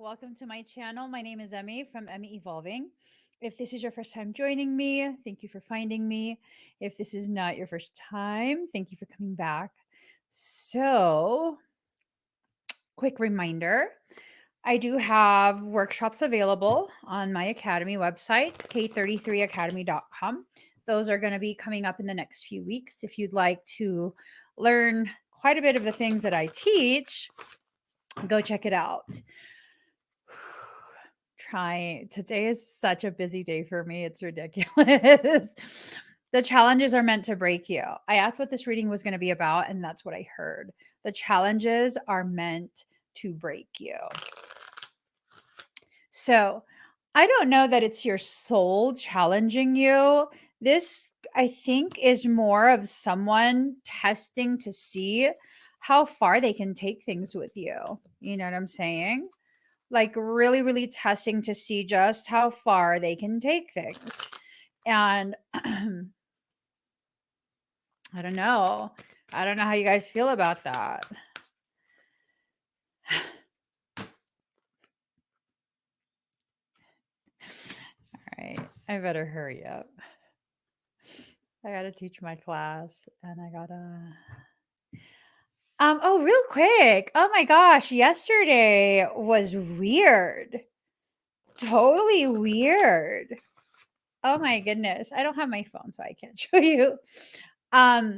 welcome to my channel. My name is Emmy from Emmy Evolving. If this is your first time joining me, thank you for finding me. If this is not your first time, thank you for coming back. So, quick reminder, I do have workshops available on my Academy website, k33academy.com. Those are going to be coming up in the next few weeks. If you'd like to learn quite a bit of the things that I teach, go check it out. Today is such a busy day for me. It's ridiculous. The challenges are meant to break you. I asked what this reading was going to be about, and that's what I heard. The challenges are meant to break you. So I don't know that it's your soul challenging you. This, I think, is more of someone testing to see how far they can take things with you. You know what I'm saying? Like really, really testing to see just how far they can take things. And I don't know. I don't know how you guys feel about that. All right. I better hurry up. I got to teach my class and I got to. Oh, real quick. Oh my gosh. Yesterday was weird. Totally weird. Oh my goodness. I don't have my phone, so I can't show you. I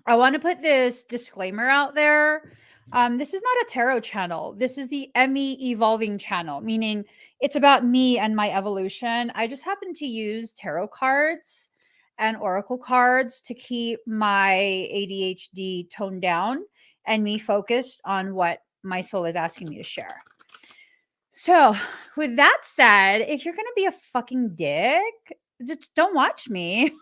want to put this disclaimer out there. This is not a tarot channel. This is the Emmy Evolving channel, meaning it's about me and my evolution. I just happen to use tarot cards and oracle cards to keep my ADHD toned down and me focused on what my soul is asking me to share. So, with that said, if you're going to be a fucking dick, just don't watch me.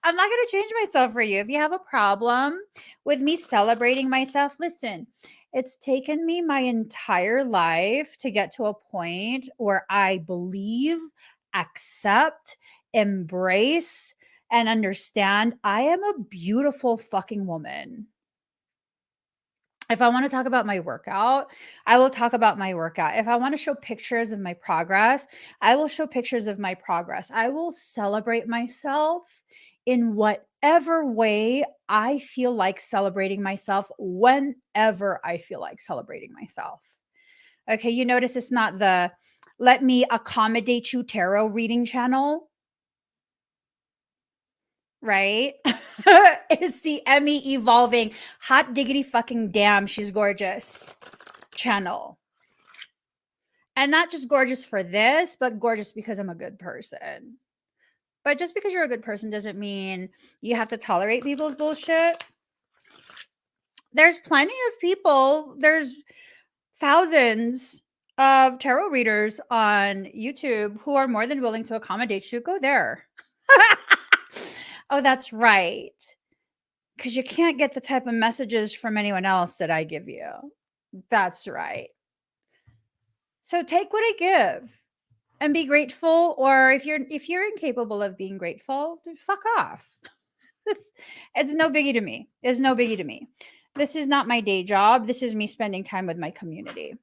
I'm not going to change myself for you. If you have a problem with me celebrating myself, listen, it's taken me my entire life to get to a point where I believe, accept, embrace, and understand I am a beautiful fucking woman. If I want to talk about my workout, I will talk about my workout. If I want to show pictures of my progress, I will show pictures of my progress. I will celebrate myself in whatever way I feel like celebrating myself, whenever I feel like celebrating myself. Okay, you notice it's not the let me accommodate you tarot reading channel, right? It's the Emmy Evolving hot diggity fucking damn, she's gorgeous channel. And not just gorgeous for this, but gorgeous because I'm a good person. But just because you're a good person doesn't mean you have to tolerate people's bullshit. There's plenty of people, there's thousands of tarot readers on YouTube who are more than willing to accommodate you. Go there. Oh, that's right. Because you can't get the type of messages from anyone else that I give you. That's right. So take what I give and be grateful. Or if you're incapable of being grateful, then fuck off. It's no biggie to me. It's no biggie to me. This is not my day job. This is me spending time with my community.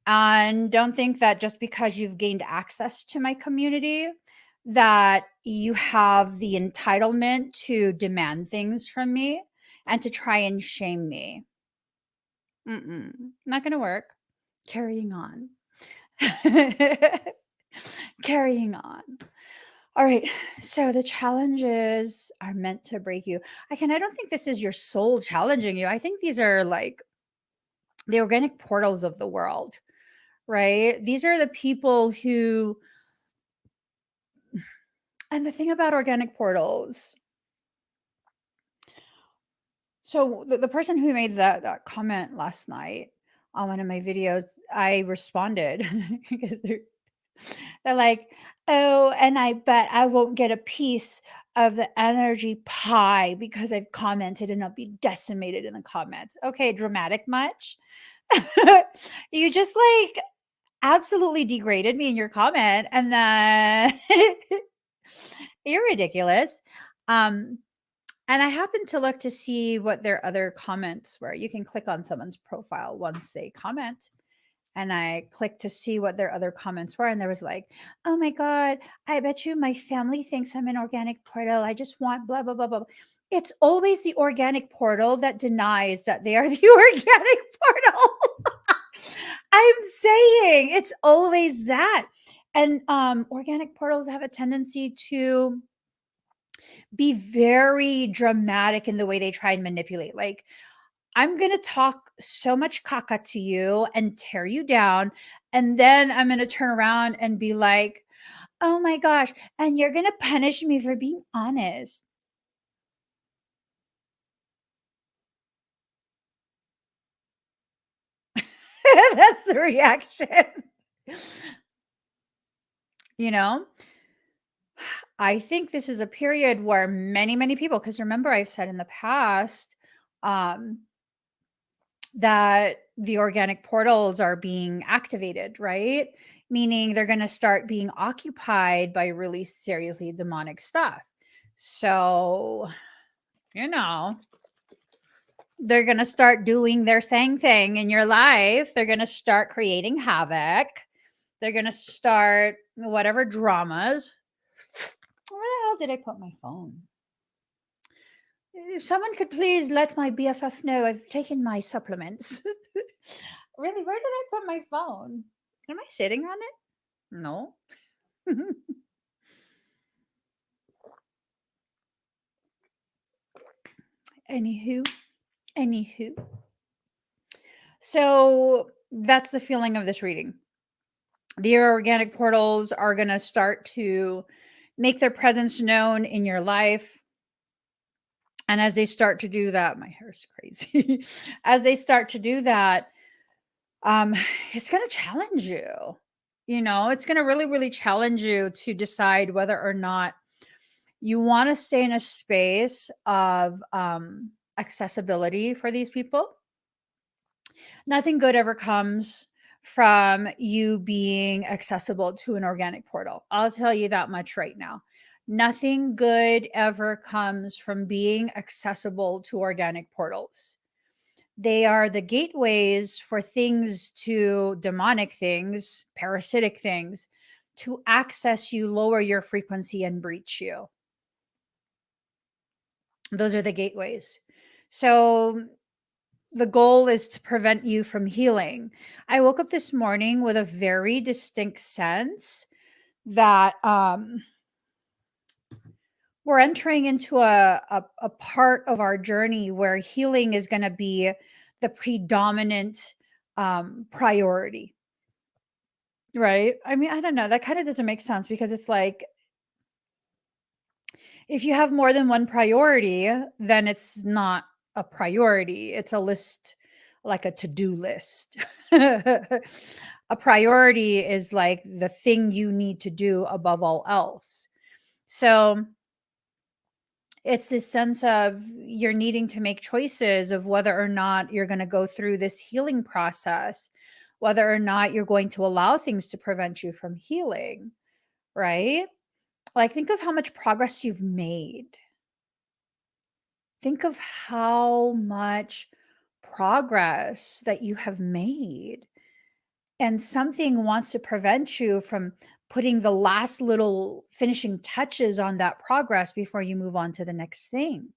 And don't think that just because you've gained access to my community that you have the entitlement to demand things from me and to try and shame me. Not going to work. Carrying on. Carrying on. All right. So the challenges are meant to break you. I don't think this is your soul challenging you. I think these are like the organic portals of the world, right? These are the people who, and the thing about organic portals, so the person who made that comment last night on one of my videos, I responded because they're like, oh, and I bet I won't get a piece of the energy pie because I've commented and I'll be decimated in the comments. Okay, dramatic much? You just like absolutely degraded me in your comment, and then you're ridiculous. And I happened to look to see what their other comments were. You can click on someone's profile once they comment. And I clicked to see what their other comments were. And there was like, oh my God, I bet you my family thinks I'm an organic portal. I just want blah, blah, blah, blah. It's always the organic portal that denies that they are the organic portal. I'm saying it's always that. And organic portals have a tendency to be very dramatic in the way they try and manipulate. Like, I'm going to talk so much caca to you and tear you down. And then I'm going to turn around and be like, oh my gosh. And you're going to punish me for being honest. That's the reaction. You know, I think this is a period where many, many people, because remember, I've said in the past, um, that the organic portals are being activated, right? Meaning they're going to start being occupied by really seriously demonic stuff. So, you know, they're going to start doing their thing in your life. They're going to start creating havoc. They're going to start whatever dramas. Where the hell did I put my phone? If someone could please let my BFF know I've taken my supplements. Really, where did I put my phone? Am I sitting on it? No. Anywho, anywho. So that's the feeling of this reading. The organic portals are going to start to make their presence known in your life. And as they start to do that, my hair is crazy. As they start to do that, um, it's going to challenge you. You know, it's going to really, really challenge you to decide whether or not you want to stay in a space of accessibility for these people. Nothing good ever comes from you being accessible to an organic portal. I'll tell you that much right now. Nothing good ever comes from being accessible to organic portals. They are the gateways for things to demonic things, parasitic things, to access you, lower your frequency, and breach you. Those are the gateways. So the goal is to prevent you from healing. I woke up this morning with a very distinct sense that we're entering into a part of our journey where healing is going to be the predominant priority. Right? I mean, I don't know. That kind of doesn't make sense because it's like if you have more than one priority, then it's not a priority. It's a list, like a to-do list. A priority is like the thing you need to do above all else. So it's this sense of you're needing to make choices of whether or not you're going to go through this healing process, whether or not you're going to allow things to prevent you from healing, right? Like, think of how much progress you've made. Think of how much progress that you have made. And something wants to prevent you from putting the last little finishing touches on that progress before you move on to the next thing.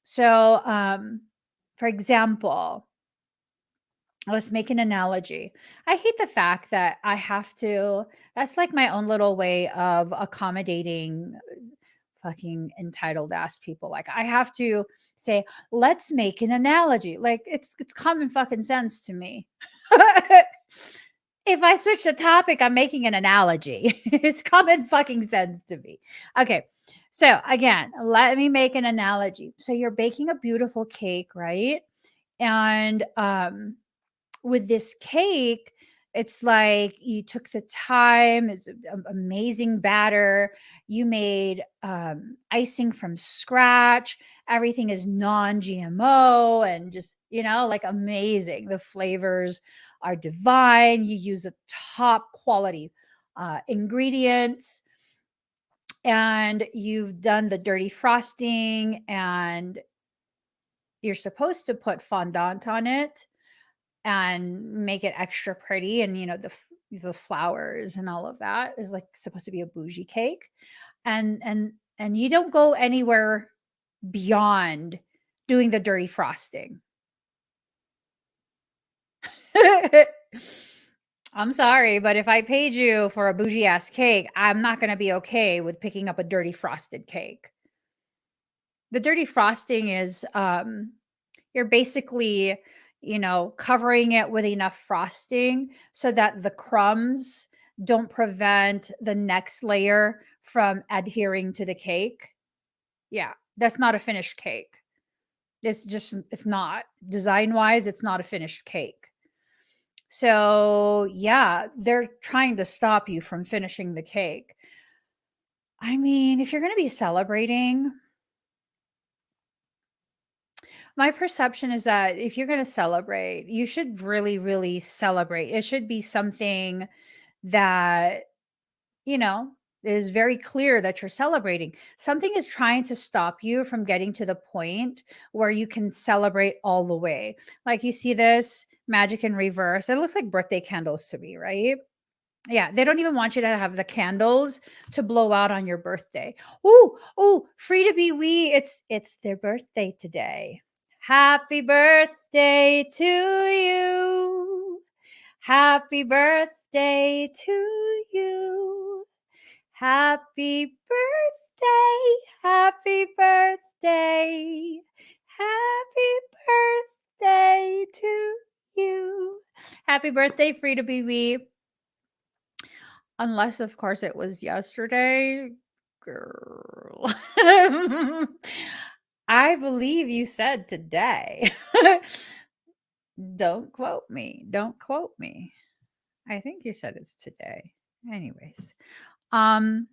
So, for example, let's make an analogy. I hate the fact that I have to, that's like my own little way of accommodating fucking entitled ass people. Like I have to say, let's make an analogy. Like it's common fucking sense to me. If I switch the topic, I'm making an analogy. It's common fucking sense to me. Okay. So again, let me make an analogy. So you're baking a beautiful cake, right? And with this cake, it's like you took the time, it's amazing batter. You made icing from scratch. Everything is non GMO and just, like amazing. The flavors are divine. You use a top quality ingredients. and you've done the dirty frosting, and you're supposed to put fondant on it and make it extra pretty, and the flowers and all of that is like supposed to be a bougie cake, and you don't go anywhere beyond doing the dirty frosting. I'm sorry, but if I paid you for a bougie ass cake, I'm not going to be okay with picking up a dirty frosted cake. The dirty frosting is you're basically, covering it with enough frosting so that the crumbs don't prevent the next layer from adhering to the cake. Yeah, that's not a finished cake. It's not. Design wise, it's not a finished cake. So, yeah, they're trying to stop you from finishing the cake. I mean, if you're going to be celebrating, my perception is that if you're going to celebrate, you should really, really celebrate. It should be something that, you know, is very clear that you're celebrating. Something is trying to stop you from getting to the point where you can celebrate all the way. Like you see this magic in reverse. It looks like birthday candles to me, right? Yeah, they don't even want you to have the candles to blow out on your birthday. Oh, free to be we. It's their birthday today. Happy birthday to you. Happy birthday to you. Happy birthday. Happy birthday. Happy birthday to you. Happy birthday, free to be we. Unless, of course, it was yesterday. Girl. I believe you said today. Don't quote me. Don't quote me. I think you said it's today. Anyways, um,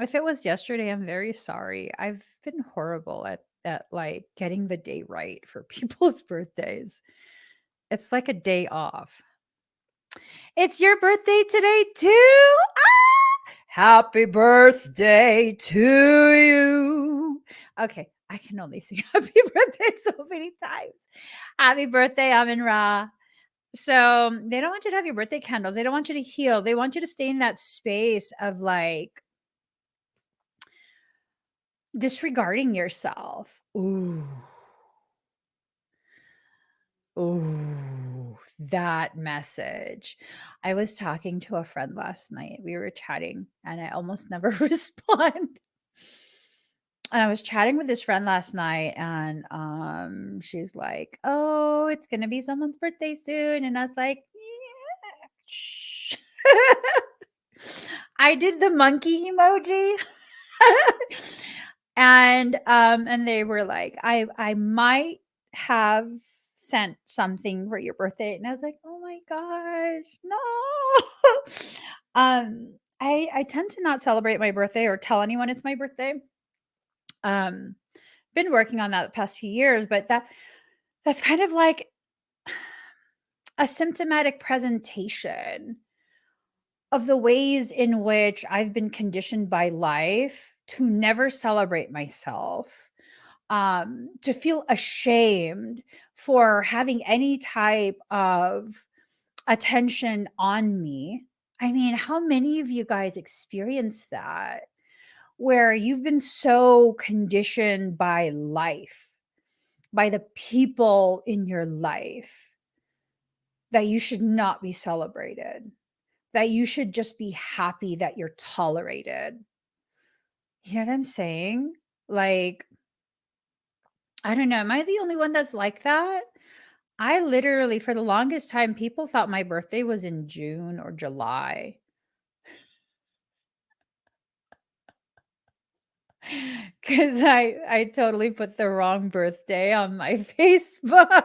if it was yesterday, I'm very sorry. I've been horrible at like getting the day right for people's birthdays. It's like a day off. It's your birthday today too? Happy birthday to you. Okay, I can only sing happy birthday so many times. Happy birthday, Amin Ra. So they don't want you to have your birthday candles. They don't want you to heal. They want you to stay in that space of like disregarding yourself. Ooh. Ooh, that message. I was talking to a friend last night. We were chatting and I almost never respond. And I was chatting with this friend last night and she's like, "Oh, it's going to be someone's birthday soon." And I was like, "Yeah." Shh." I did the monkey emoji. And they were like, I might have sent something for your birthday. And I was like, "Oh my gosh, no." I tend to not celebrate my birthday or tell anyone it's my birthday. Um, been working on that the past few years, but that's kind of like a symptomatic presentation of the ways in which I've been conditioned by life to never celebrate myself, to feel ashamed for having any type of attention on me. I mean, how many of you guys experience that? Where you've been so conditioned by life, by the people in your life, that you should not be celebrated, that you should just be happy that you're tolerated. You know what I'm saying? Like, I don't know. Am I the only one that's like that? I literally, for the longest time, people thought my birthday was in June or July. Because I totally put the wrong birthday on my Facebook.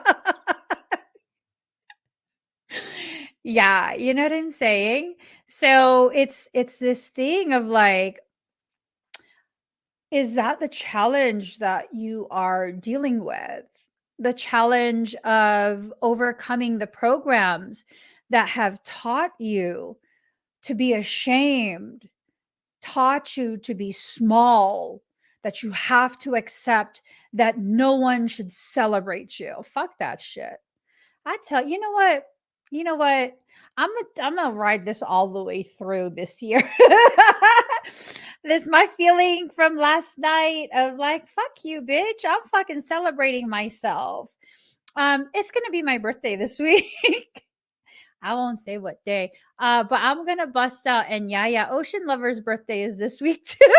Yeah, you know what I'm saying? So it's this thing of like, is that the challenge that you are dealing with? The challenge of overcoming the programs that have taught you to be ashamed taught you to be small, that you have to accept that no one should celebrate you. Fuck that shit. I tell you know what? You know what? I'm gonna ride this all the way through this year. This my feeling from last night of like, fuck you, bitch. I'm fucking celebrating myself. It's gonna be my birthday this week. I won't say what day. But I'm gonna bust out, and yeah, Ocean Lover's birthday is this week too.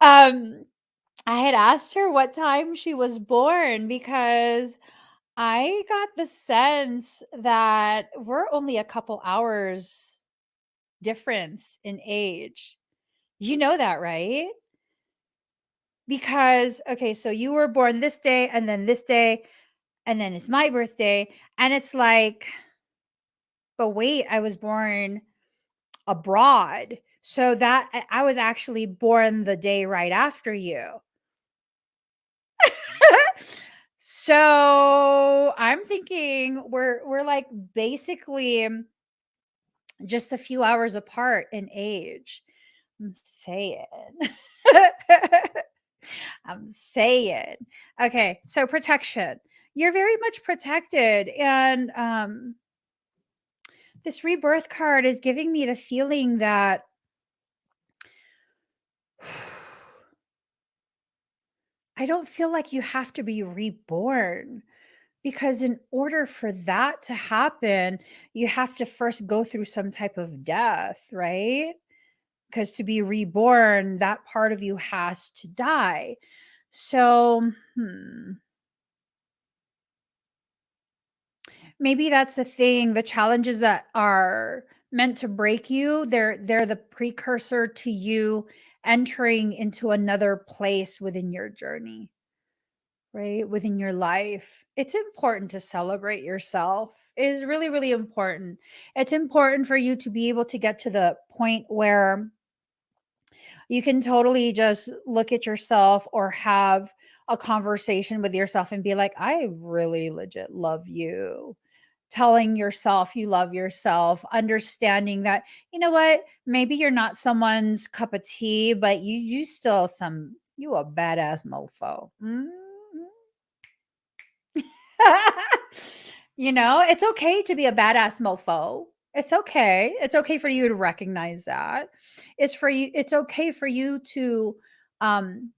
um I had asked her what time she was born because I got the sense that we're only a couple hours difference in age. You know that, right? Because, okay, so you were born this day, and then this day, and then it's my birthday. And it's like, but wait, I was born abroad. So that I was actually born the day right after you. So I'm thinking we're like basically just a few hours apart in age. I'm saying. I'm saying. Okay, so protection. You're very much protected, and this rebirth card is giving me the feeling that I don't feel like you have to be reborn, because in order for that to happen, you have to first go through some type of death, right? Because to be reborn, that part of you has to die. So, maybe that's the thing. The challenges that are meant to break you, they're the precursor to you entering into another place within your journey, right? Within your life. It's important to celebrate yourself. It is really, really important. It's important for you to be able to get to the point where you can totally just look at yourself or have a conversation with yourself and be like, I really legit love you. Telling yourself you love yourself, understanding that, you know what, maybe you're not someone's cup of tea, but you still some you a badass mofo. You know, it's okay to be a badass mofo. It's okay. It's okay for you to recognize that. It's okay for you to um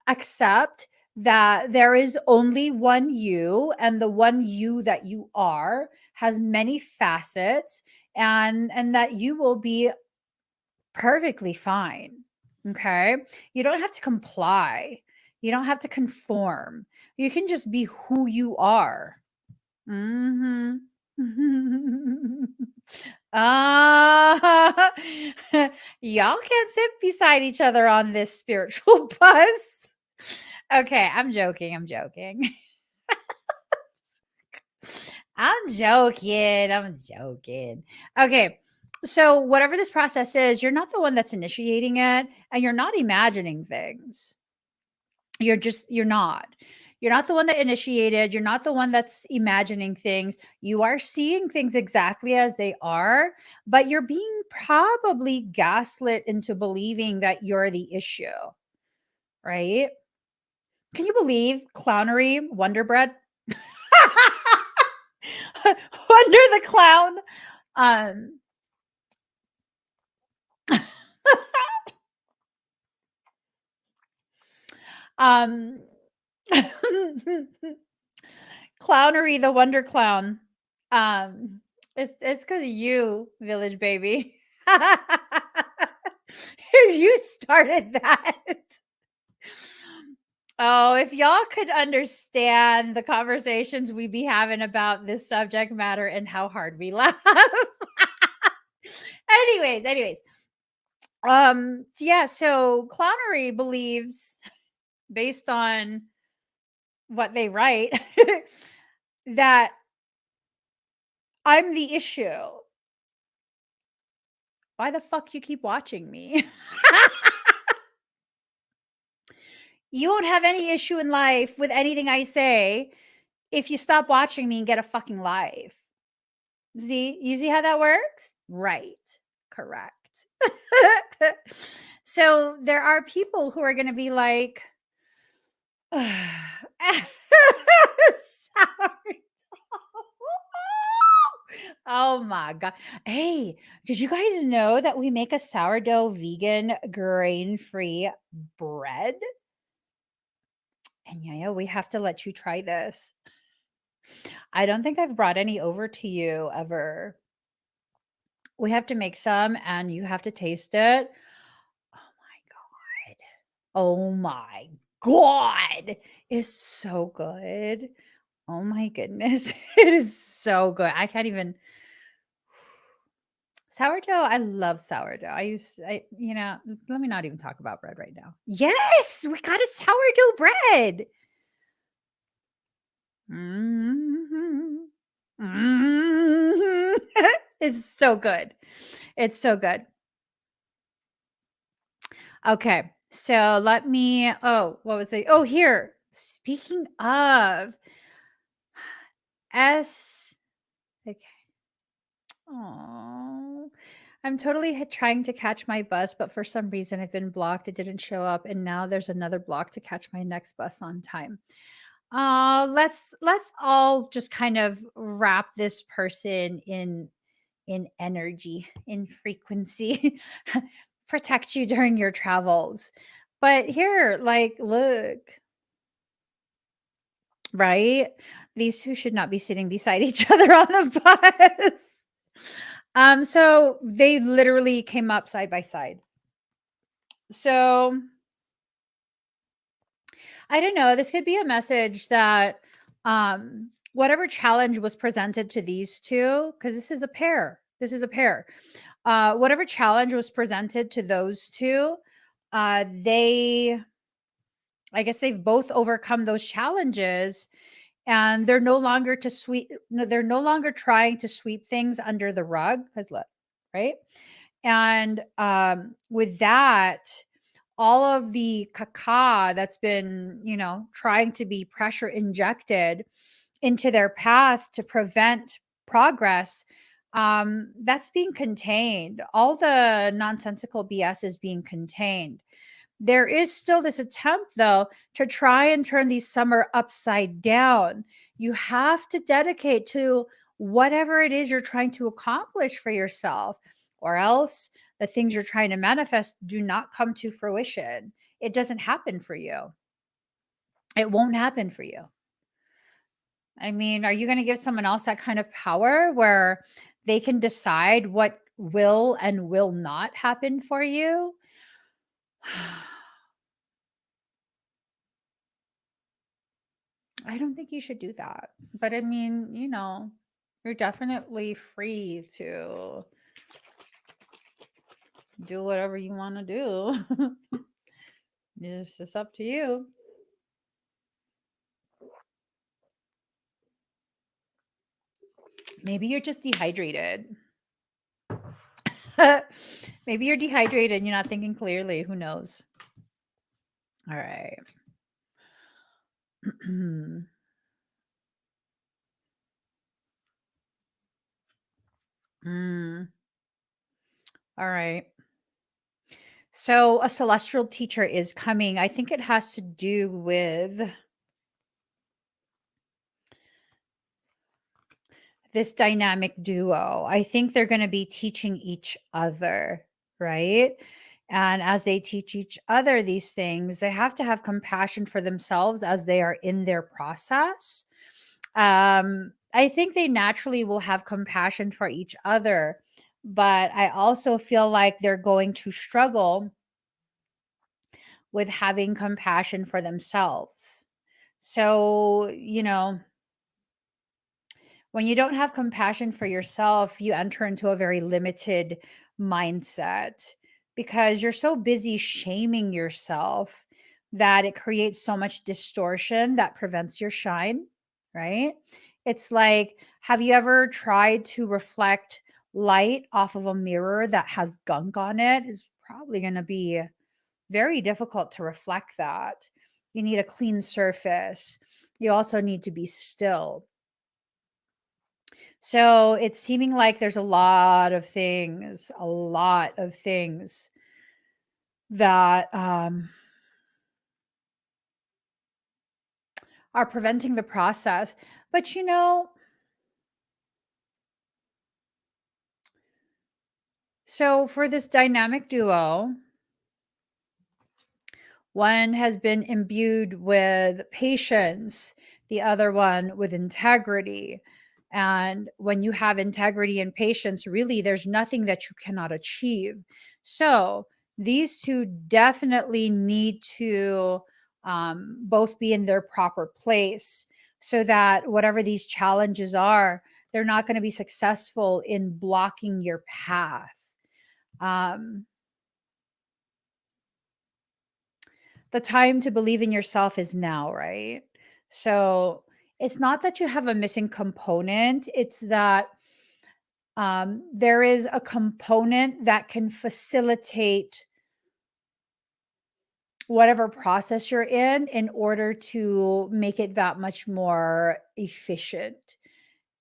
accept that there is only one you, and the one you that you are has many facets, and that you will be perfectly fine. Okay? You don't have to comply. You don't have to conform. You can just be who you are. Mhm. Ah, y'all can't sit beside each other on this spiritual bus. Okay, I'm joking. I'm joking. I'm joking. I'm joking. Okay. So, whatever this process is, you're not the one that's initiating it, and you're not imagining things. You're not. You're not the one that initiated, you're not the one that's imagining things. You are seeing things exactly as they are, but you're being probably gaslit into believing that you're the issue, right? Can you believe clownery, Wonder Bread? Wonder the clown. Um um Clownery, the Wonder Clown. It's because of you, Village Baby. You started that. Oh, if y'all could understand the conversations we be having about this subject matter and how hard we laugh. Anyways. So yeah, so Clownery believes, based on what they write, that I'm the issue. Why the fuck you keep watching me? You won't have any issue in life with anything I say if you stop watching me and get a fucking life. See, you see how that works? Right. Correct. So there are people who are going to be like, sourdough. Oh my God. Hey, did you guys know that we make a sourdough vegan grain free bread? And yeah, we have to let you try this. I don't think I've brought any over to you ever. We have to make some and you have to taste it. Oh my God. Oh my God. It's so good. Oh my goodness. It is so good. I can't even. Sourdough, I love sourdough. Let me not even talk about bread right now. Yes, we got a sourdough bread. Mhm. Mhm. It's so good. It's so good. Okay. So let me, what was it? Oh, here. Speaking of S. Okay. Oh, I'm totally trying to catch my bus, but for some reason I've been blocked. It didn't show up, and now there's another block to catch my next bus on time. Let's all just kind of wrap this person in energy, in frequency, protect you during your travels. But here, like, look, right? These two should not be sitting beside each other on the bus. So they literally came up side by side. So I don't know. This could be a message that whatever challenge was presented to these two, because this is a pair. This is a pair. Whatever challenge was presented to those two, they I guess they've both overcome those challenges and they're no longer to sweep no, they're no longer trying to sweep things under the rug because look, right? And with that, all of the caca that's been, trying to be pressure injected into their path to prevent progress, that's being contained. All the nonsensical BS is being contained. There is still this attempt, though, to try and turn the summer upside down. You have to dedicate to whatever it is you're trying to accomplish for yourself, or else the things you're trying to manifest do not come to fruition. It doesn't happen for you. It won't happen for you. I mean, are you going to give someone else that kind of power where they can decide what will and will not happen for you? I don't think you should do that. But I mean, you're definitely free to do whatever you want to do. It's up to you. Maybe you're just dehydrated. Maybe you're dehydrated and you're not thinking clearly. Who knows? All right. Mm, all right. So a celestial teacher is coming. I think it has to do with this dynamic duo. I think they're going to be teaching each other, right? And as they teach each other these things, they have to have compassion for themselves as they are in their process. I think they naturally will have compassion for each other, but I also feel like they're going to struggle with having compassion for themselves. So, when you don't have compassion for yourself, you enter into a very limited mindset because you're so busy shaming yourself that it creates so much distortion that prevents your shine, right? It's like, have you ever tried to reflect light off of a mirror that has gunk on it? It's probably going to be very difficult to reflect that. You need a clean surface. You also need to be still. So it's seeming like there's a lot of things that are preventing the process. But so for this dynamic duo, one has been imbued with patience, the other one with integrity. And when you have integrity and patience, really, there's nothing that you cannot achieve. So these two definitely need to both be in their proper place so that whatever these challenges are, they're not going to be successful in blocking your path. Um, the time to believe in yourself is now, right? So it's not that you have a missing component, it's that there is a component that can facilitate whatever process you're in order to make it that much more efficient,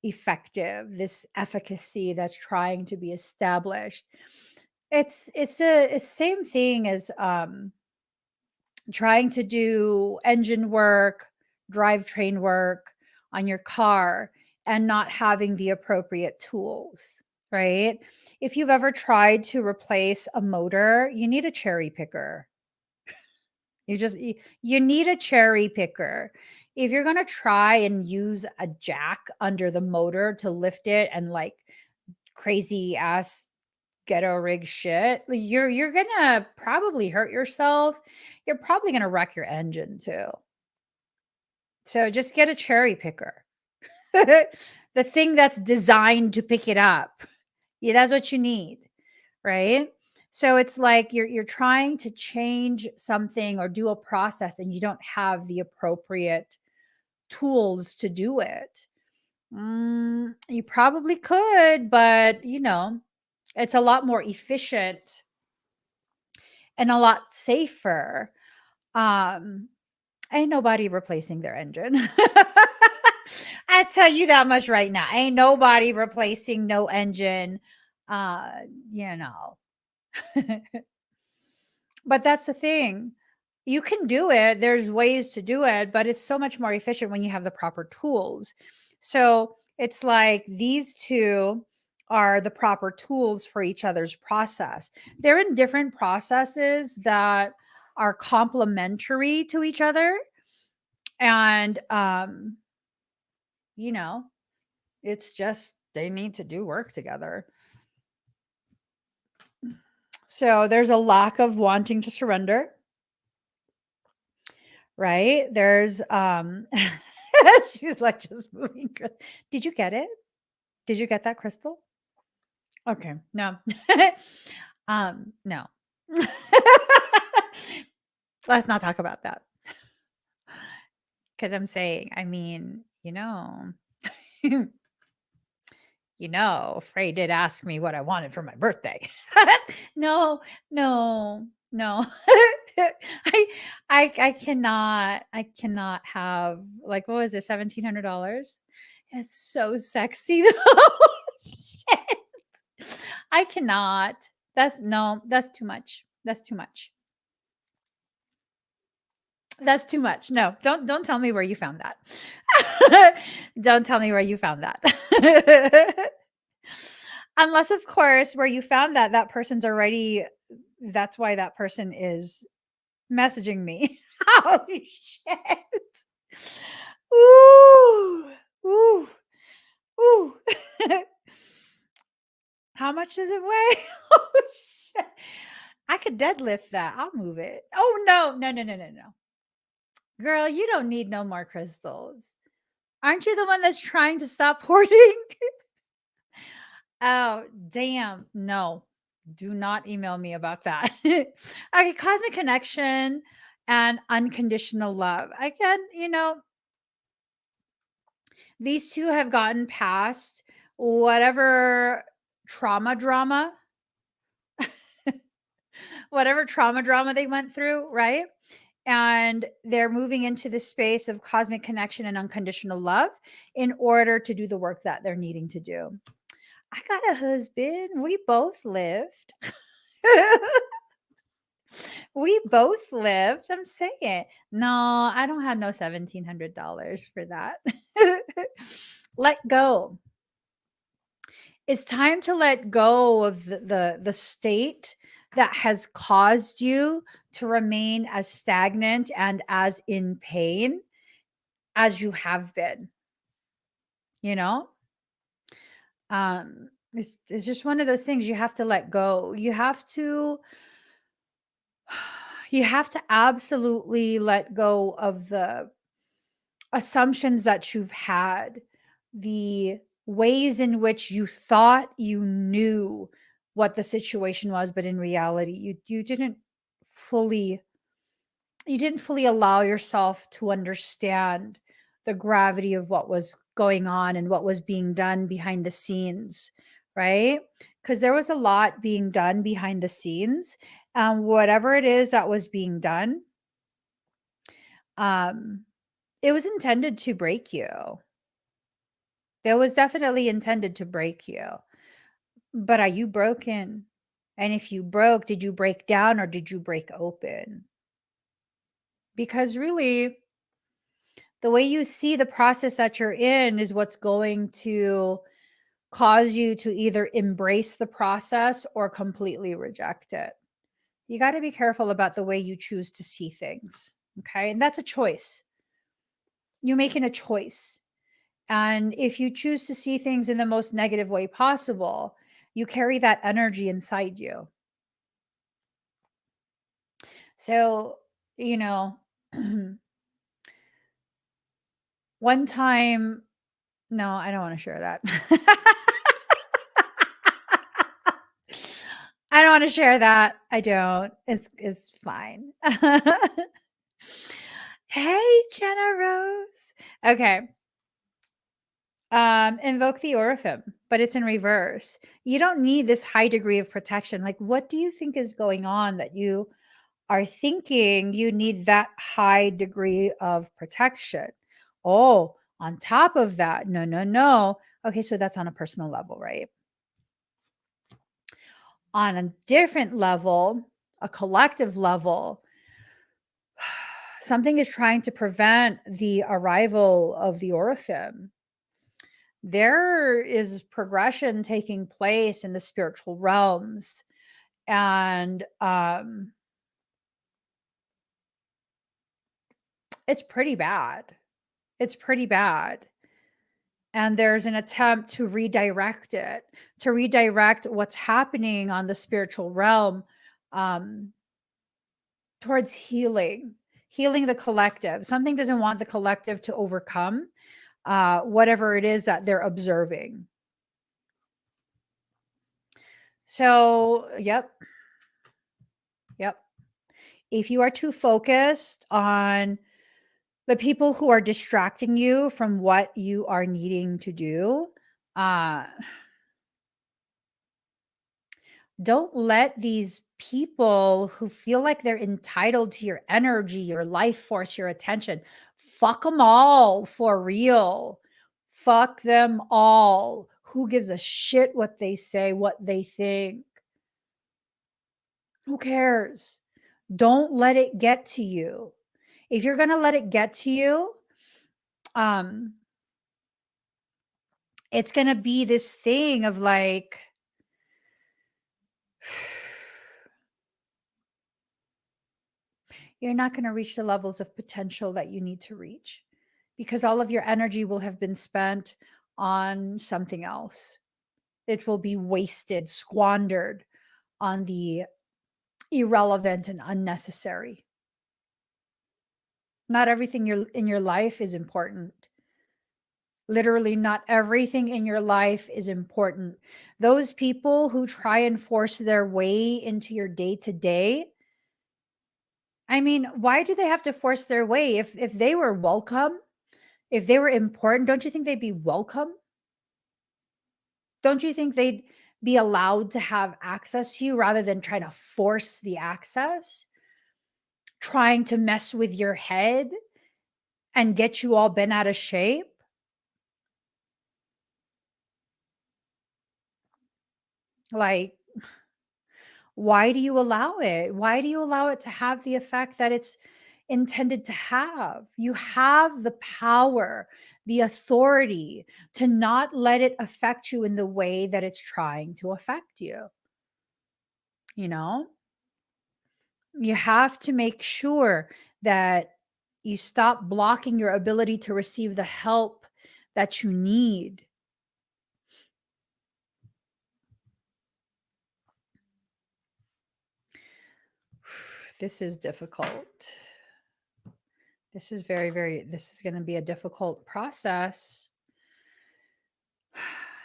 effective, this efficacy that's trying to be established. It's same thing as trying to do engine work, drivetrain work on your car and not having the appropriate tools, right? If you've ever tried to replace a motor, you need a cherry picker. You need a cherry picker. If you're going to try and use a jack under the motor to lift it and like crazy ass ghetto rig shit, like, you're gonna probably hurt yourself. You're probably gonna wreck your engine too. So just get a cherry picker. The thing that's designed to pick it up. Yeah, that's what you need, right? So it's like you're trying to change something or do a process and you don't have the appropriate tools to do it. You probably could, but it's a lot more efficient and a lot safer. Um, Ain't nobody replacing their engine. I tell you that much right now. Ain't nobody replacing no engine. Uh, you know. But that's the thing. You can do it. There's ways to do it, but it's so much more efficient when you have the proper tools. So it's like these two are the proper tools for each other's process. They're in different processes that are complementary to each other. And, you know, it's just they need to do work together. So there's a lack of wanting to surrender, right? There's she's like just moving. Did you get it? Did you get that, Crystal? Okay. No. No. Let's not talk about that. Because I'm saying, I mean, Frey did ask me what I wanted for my birthday. No, no, no. I cannot have like what was it, $1,700? It's so sexy though. Shit. I cannot. That's too much. That's too much. That's too much. No, don't tell me where you found that. Don't tell me where you found that. Unless, of course, where you found that person's already that's why that person is messaging me. Oh shit. Ooh. Ooh. Ooh. How much does it weigh? Oh shit. I could deadlift that. I'll move it. Oh no, no, no, no, no, no. Girl, you don't need no more crystals. Aren't you the one that's trying to stop hoarding? Oh, damn. No, do not email me about that. Okay, cosmic connection and unconditional love. Again, these two have gotten past whatever trauma drama, whatever trauma drama they went through, right? and they're moving into the space of cosmic connection and unconditional love in order to do the work that they're needing to do. I got a husband. We both lived. We both lived. I'm saying. No, I don't have no $1,700 for that. Let go. It's time to let go of the state that has caused you to remain as stagnant and as in pain as you have been. You know? It's just one of those things you have to let go. You have to absolutely let go of the assumptions that you've had, the ways in which you thought you knew what the situation was, but in reality you didn't fully allow yourself to understand the gravity of what was going on and what was being done behind the scenes, right? Because there was a lot being done behind the scenes. Whatever it is that was being done, um, it was intended to break you. It was definitely intended to break you. But are you broken? And if you broke, did you break down or did you break open? Because really, the way you see the process that you're in is what's going to cause you to either embrace the process or completely reject it. You got to be careful about the way you choose to see things. Okay. And that's a choice. You're making a choice. And if you choose to see things in the most negative way possible, you carry that energy inside you. So, you know, one time, no, I don't want to share that. I don't want to share that. I don't. It's fine. Hey, Jenna Rose. Okay. Invoke the Orifim, but it's in reverse. You don't need this high degree of protection. Like, what do you think is going on that you are thinking you need that high degree of protection? Oh, on top of that, no, no, no. Okay, so that's on a personal level, right? On a different level, a collective level, something is trying to prevent the arrival of the Orifim. There is progression taking place in the spiritual realms, and it's pretty bad. It's pretty bad. And there's an attempt to redirect it, to redirect what's happening on the spiritual realm um, towards healing, healing the collective. Something doesn't want the collective to overcome whatever it is that they're observing. So, yep. If you are too focused on the people who are distracting you from what you are needing to do, uh, don't let these people who feel like they're entitled to your energy, your life force, your attention, fuck them all for real. Fuck them all. Who gives a shit what they say, what they think? Who cares? Don't let it get to you. If you're going to let it get to you, um, it's going to be this thing of like, you're not going to reach the levels of potential that you need to reach because all of your energy will have been spent on something else. It will be wasted, squandered on the irrelevant and unnecessary. Not everything in your life is important. Literally, not everything in your life is important. Those people who try and force their way into your day to day, I mean, why do they have to force their way? If they were welcome, if they were important, don't you think they'd be welcome? Don't you think they'd be allowed to have access to you rather than trying to force the access? trying to mess with your head and get you all bent out of shape? Like, why do you allow it? Why do you allow it to have the effect that it's intended to have? You have the power, the authority to not let it affect you in the way that it's trying to affect you. You know, you have to make sure that you stop blocking your ability to receive the help that you need. This is difficult. This is this is going to be a difficult process.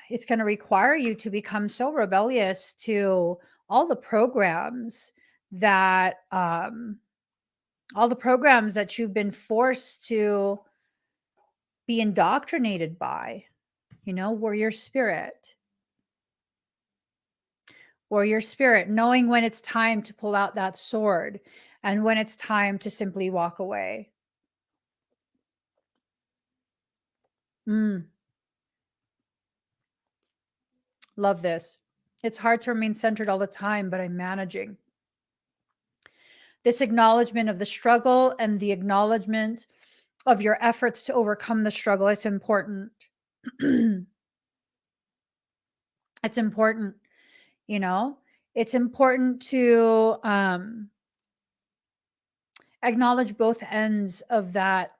It's going to require you to become so rebellious to all the programs that, all the programs that you've been forced to be indoctrinated by, warrior spirit, knowing when it's time to pull out that sword and when it's time to simply walk away. Mm, love this. It's hard to remain centered all the time, but I'm managing. This acknowledgement of the struggle and the acknowledgement of your efforts to overcome the struggle, it's important. It's important, you know? It's important to acknowledge both ends of that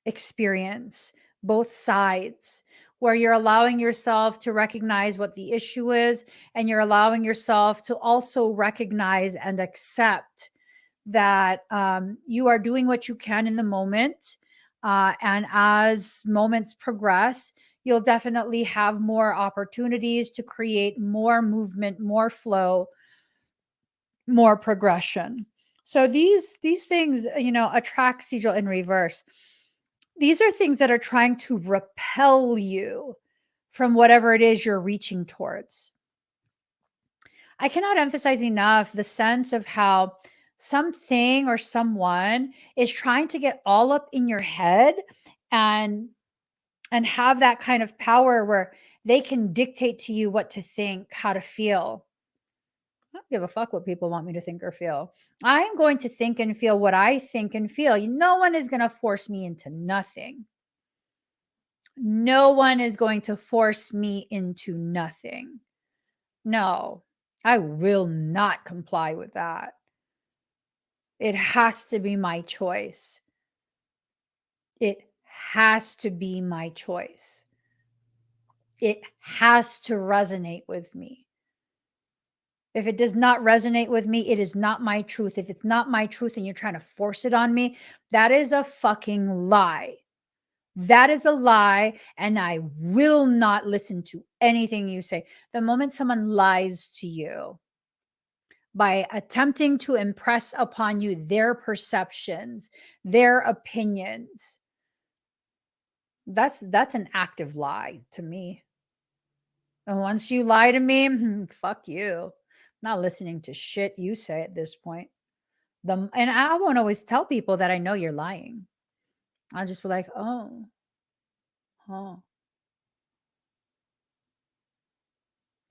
experience, both sides, where you're allowing yourself to recognize what the issue is, and you're allowing yourself to also recognize and accept that you are doing what you can in the moment. And as moments progress, you'll definitely have more opportunities to create more movement, more flow, more progression. So these things, attract sigil in reverse. These are things that are trying to repel you from whatever it is you're reaching towards. I cannot emphasize enough the sense of how something or someone is trying to get all up in your head and have that kind of power where they can dictate to you what to think, how to feel. I don't give a fuck what people want me to think or feel. I'm going to think and feel what I think and feel. No one is going to force me into nothing. No one is going to force me into nothing. No, I will not comply with that. It has to be my choice. It has to be my choice. It has to resonate with me. If it does not resonate with me, it is not my truth. If it's not my truth and you're trying to force it on me, that is a fucking lie. That is a lie, and I will not listen to anything you say. The moment someone lies to you by attempting to impress upon you their perceptions, their opinions, that's an active lie to me. And once you lie to me, fuck you. I'm not listening to shit you say at this point. And I won't always tell people that I know you're lying. I'll just be like, oh, huh.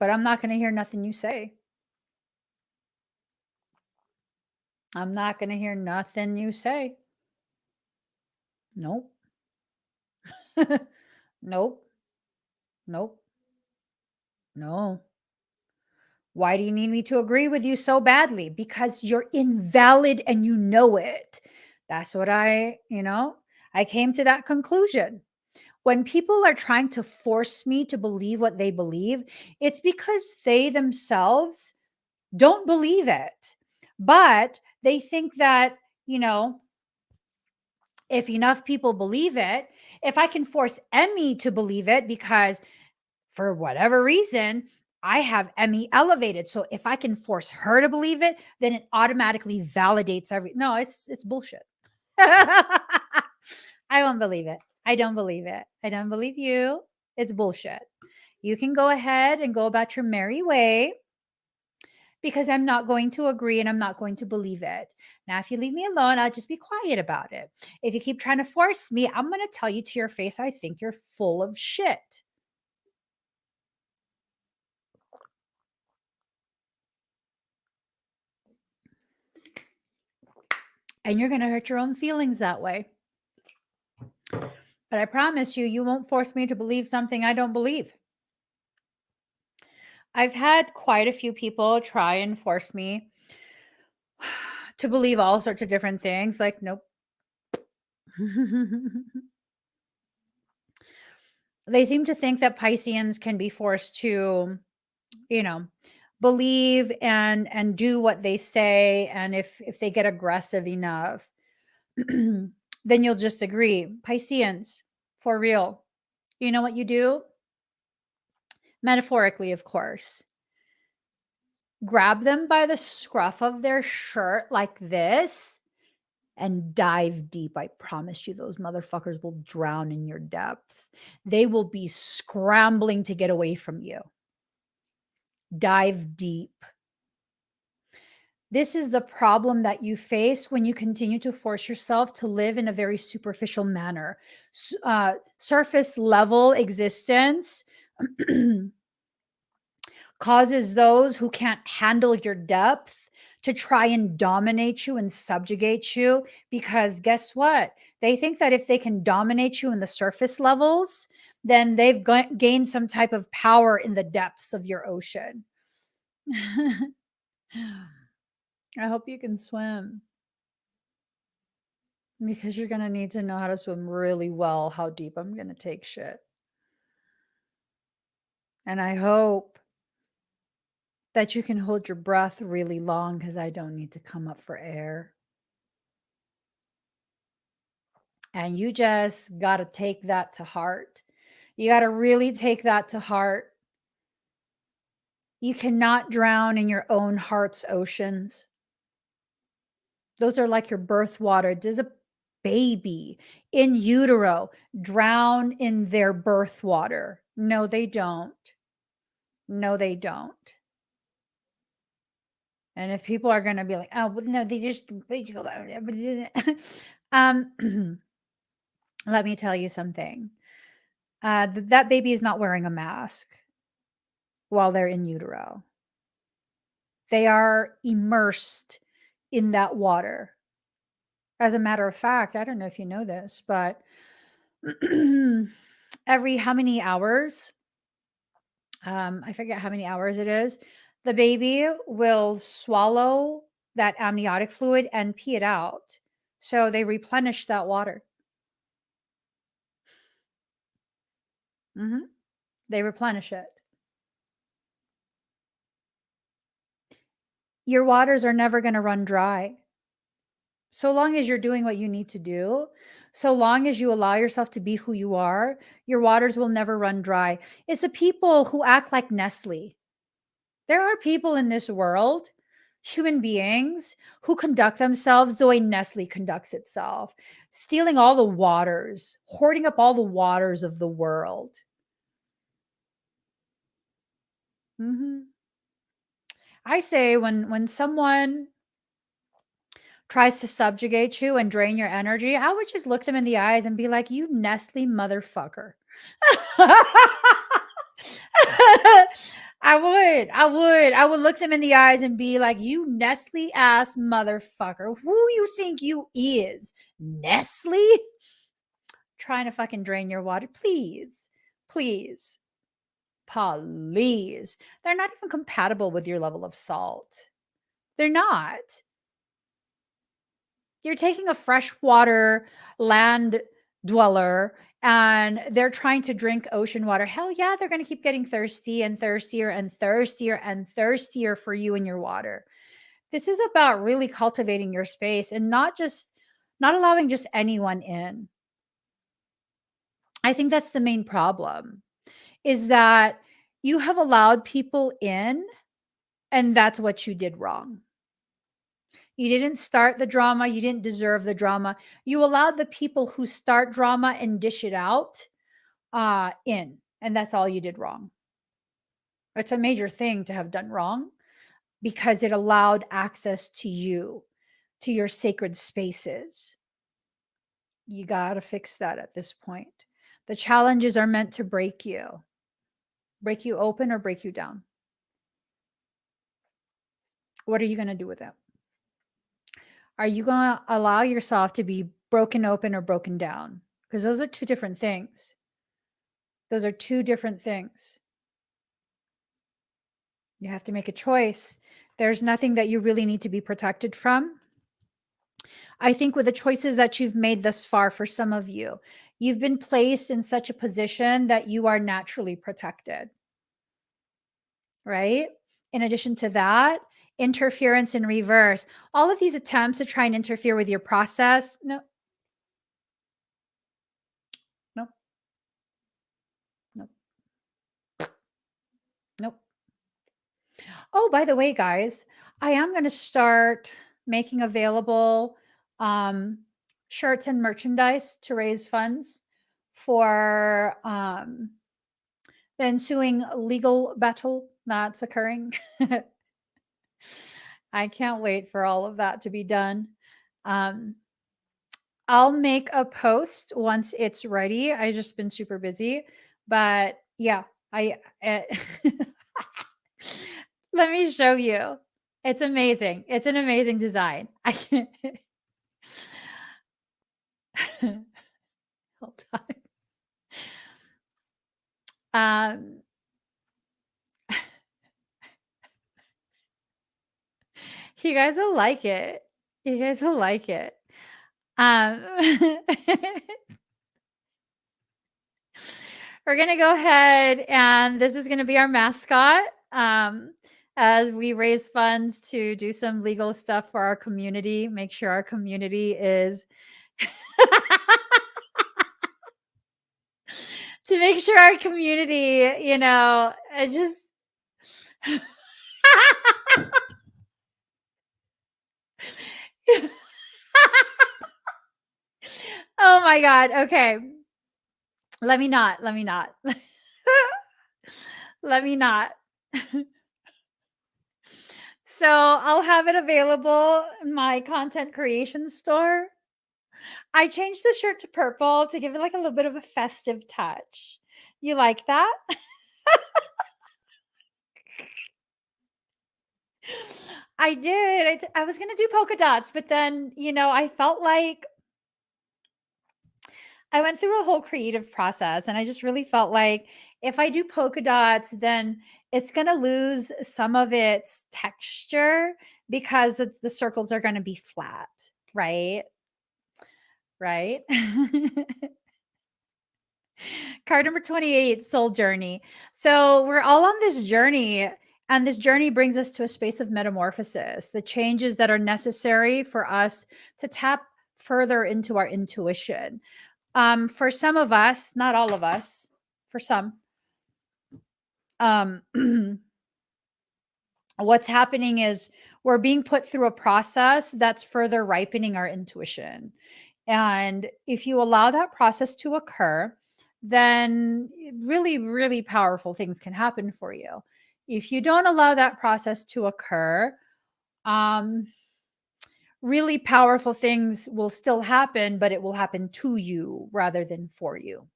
But I'm not going to hear nothing you say. I'm not going to hear nothing you say. Nope. Nope. Nope. No. Why do you need me to agree with you so badly? Because you're invalid and you know it. That's what I came to that conclusion. When people are trying to force me to believe what they believe, it's because they themselves don't believe it. But they think that, if enough people believe it, if I can force Emmy to believe it because for whatever reason, I have Emmy elevated. So if I can force her to believe it, then it automatically validates no, it's bullshit. I won't believe it. I don't believe it. I don't believe you. It's bullshit. You can go ahead and go about your merry way because I'm not going to agree and I'm not going to believe it. Now, if you leave me alone, I'll just be quiet about it. If you keep trying to force me, I'm going to tell you to your face, I think you're full of shit. And you're going to hurt your own feelings that way. But I promise you, you won't force me to believe something I don't believe. I've had quite a few people try and force me to believe all sorts of different things. Like, nope. They seem to think that Pisceans can be forced to, you know, believe and do what they say. And if they get aggressive enough, then you'll just agree. Pisceans, for real. You know what you do? Metaphorically, of course. Grab them by the scruff of their shirt like this and dive deep. I promise you, those motherfuckers will drown in your depths. They will be scrambling to get away from you. Dive deep. This is the problem that you face when you continue to force yourself to live in a very superficial manner. Surface level existence causes those who can't handle your depth to try and dominate you and subjugate you, because guess what? They think that if they can dominate you in the surface levels, then they've gained some type of power in the depths of your ocean. I hope you can swim, because you're going to need to know how to swim really well, how deep I'm going to take shit. And I hope that you can hold your breath really long, because I don't need to come up for air. And you just got to take that to heart. You got to really take that to heart. You cannot drown in your own heart's oceans. Those are like your birth water. Does a baby in utero drown in their birth water? No, they don't. No, they don't. And if people are going to be like, oh, well, no, they just, let me tell you something. That baby is not wearing a mask while they're in utero. They are immersed in that water. As a matter of fact, I don't know if you know this, but every how many hours, I forget how many hours it is, the baby will swallow that amniotic fluid and pee it out. So they replenish that water. They replenish it. Your waters are never going to run dry. So long as you're doing what you need to do, so long as you allow yourself to be who you are, your waters will never run dry. It's the people who act like Nestle. There are people in this world, human beings, who conduct themselves the way Nestle conducts itself, stealing all the waters, hoarding up all the waters of the world. I say when someone tries to subjugate you and drain your energy, I would just look them in the eyes and be like, you Nestle motherfucker. I would look them in the eyes and be like, you Nestle ass motherfucker. Who you think you is? Nestle? Trying to fucking drain your water. Please. Please. Please. They're not even compatible with your level of salt. They're not. You're taking a freshwater land dweller and they're trying to drink ocean water. Hell yeah, they're going to keep getting thirsty and thirstier and thirstier and thirstier for you and your water. This is about really cultivating your space and not allowing just anyone in. I think that's the main problem, is that you have allowed people in and that's what you did wrong. You didn't start the drama. You didn't deserve the drama. You allowed the people who start drama and dish it out in, and that's all you did wrong. It's a major thing to have done wrong. because it allowed access to you, to your sacred spaces. You got to fix that at this point. The challenges are meant to break you open or break you down. What are you going to do with it? Are you going to allow yourself to be broken open or broken down? Because those are two different things. Those are two different things. You have to make a choice. There's nothing that you really need to be protected from. I think with the choices that you've made thus far, for some of you, you've been placed in such a position that you are naturally protected, right? In addition to that, interference in reverse. All of these attempts to try and interfere with your process. No. Nope. Nope. Nope. Oh, by the way, guys, I am going to start making available shirts and merchandise to raise funds for the ensuing legal battle that's occurring. I can't wait for all of that to be done. I'll make a post once it's ready. I just been super busy, but yeah, let me show you. It's amazing. It's an amazing design. I can't. Hold on. You guys will like it. You guys will like it. We're going to go ahead, and this is going to be our mascot as we raise funds to do some legal stuff for our community, make sure our community is to make sure our community, you know, it just oh my God. Okay. Let me not. Let me not. Let me not. So I'll have it available in my content creation store. I changed the shirt to purple to give it like a little bit of a festive touch. You like that? I did. I was going to do polka dots, but then, you know, I felt like I went through a whole creative process and I just really felt like if I do polka dots, then it's going to lose some of its texture because the circles are going to be flat, right? Right? Card number 28, soul journey. So we're all on this journey, and this journey brings us to a space of metamorphosis, the changes that are necessary for us to tap further into our intuition. For some of us, not all of us, for some, um, what's happening is we're being put through a process that's further ripening our intuition. And if you allow that process to occur, then really, really powerful things can happen for you. If you don't allow that process to occur, really powerful things will still happen, but it will happen to you rather than for you,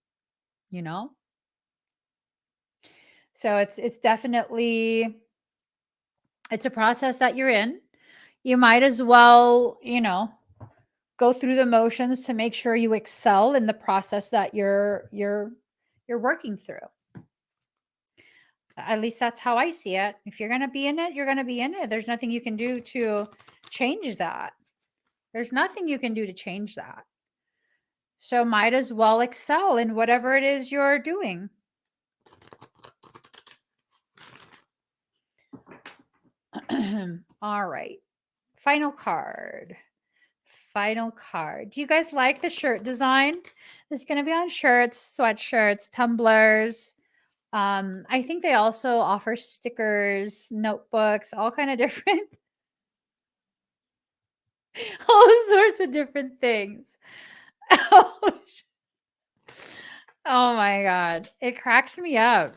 you know? So it's definitely it's a process that you're in. You might as well, you know, go through the motions to make sure you excel in the process that you're working through. At least that's how I see it. If you're going to be in it, you're going to be in it. There's nothing you can do to change that. There's nothing you can do to change that. So might as well excel in whatever it is you're doing. All right. Final card. Final card. Do you guys like the shirt design? It's going to be on shirts, sweatshirts, tumblers. I think they also offer stickers, notebooks, all kind of different, all sorts of different things. Oh my God. It cracks me up.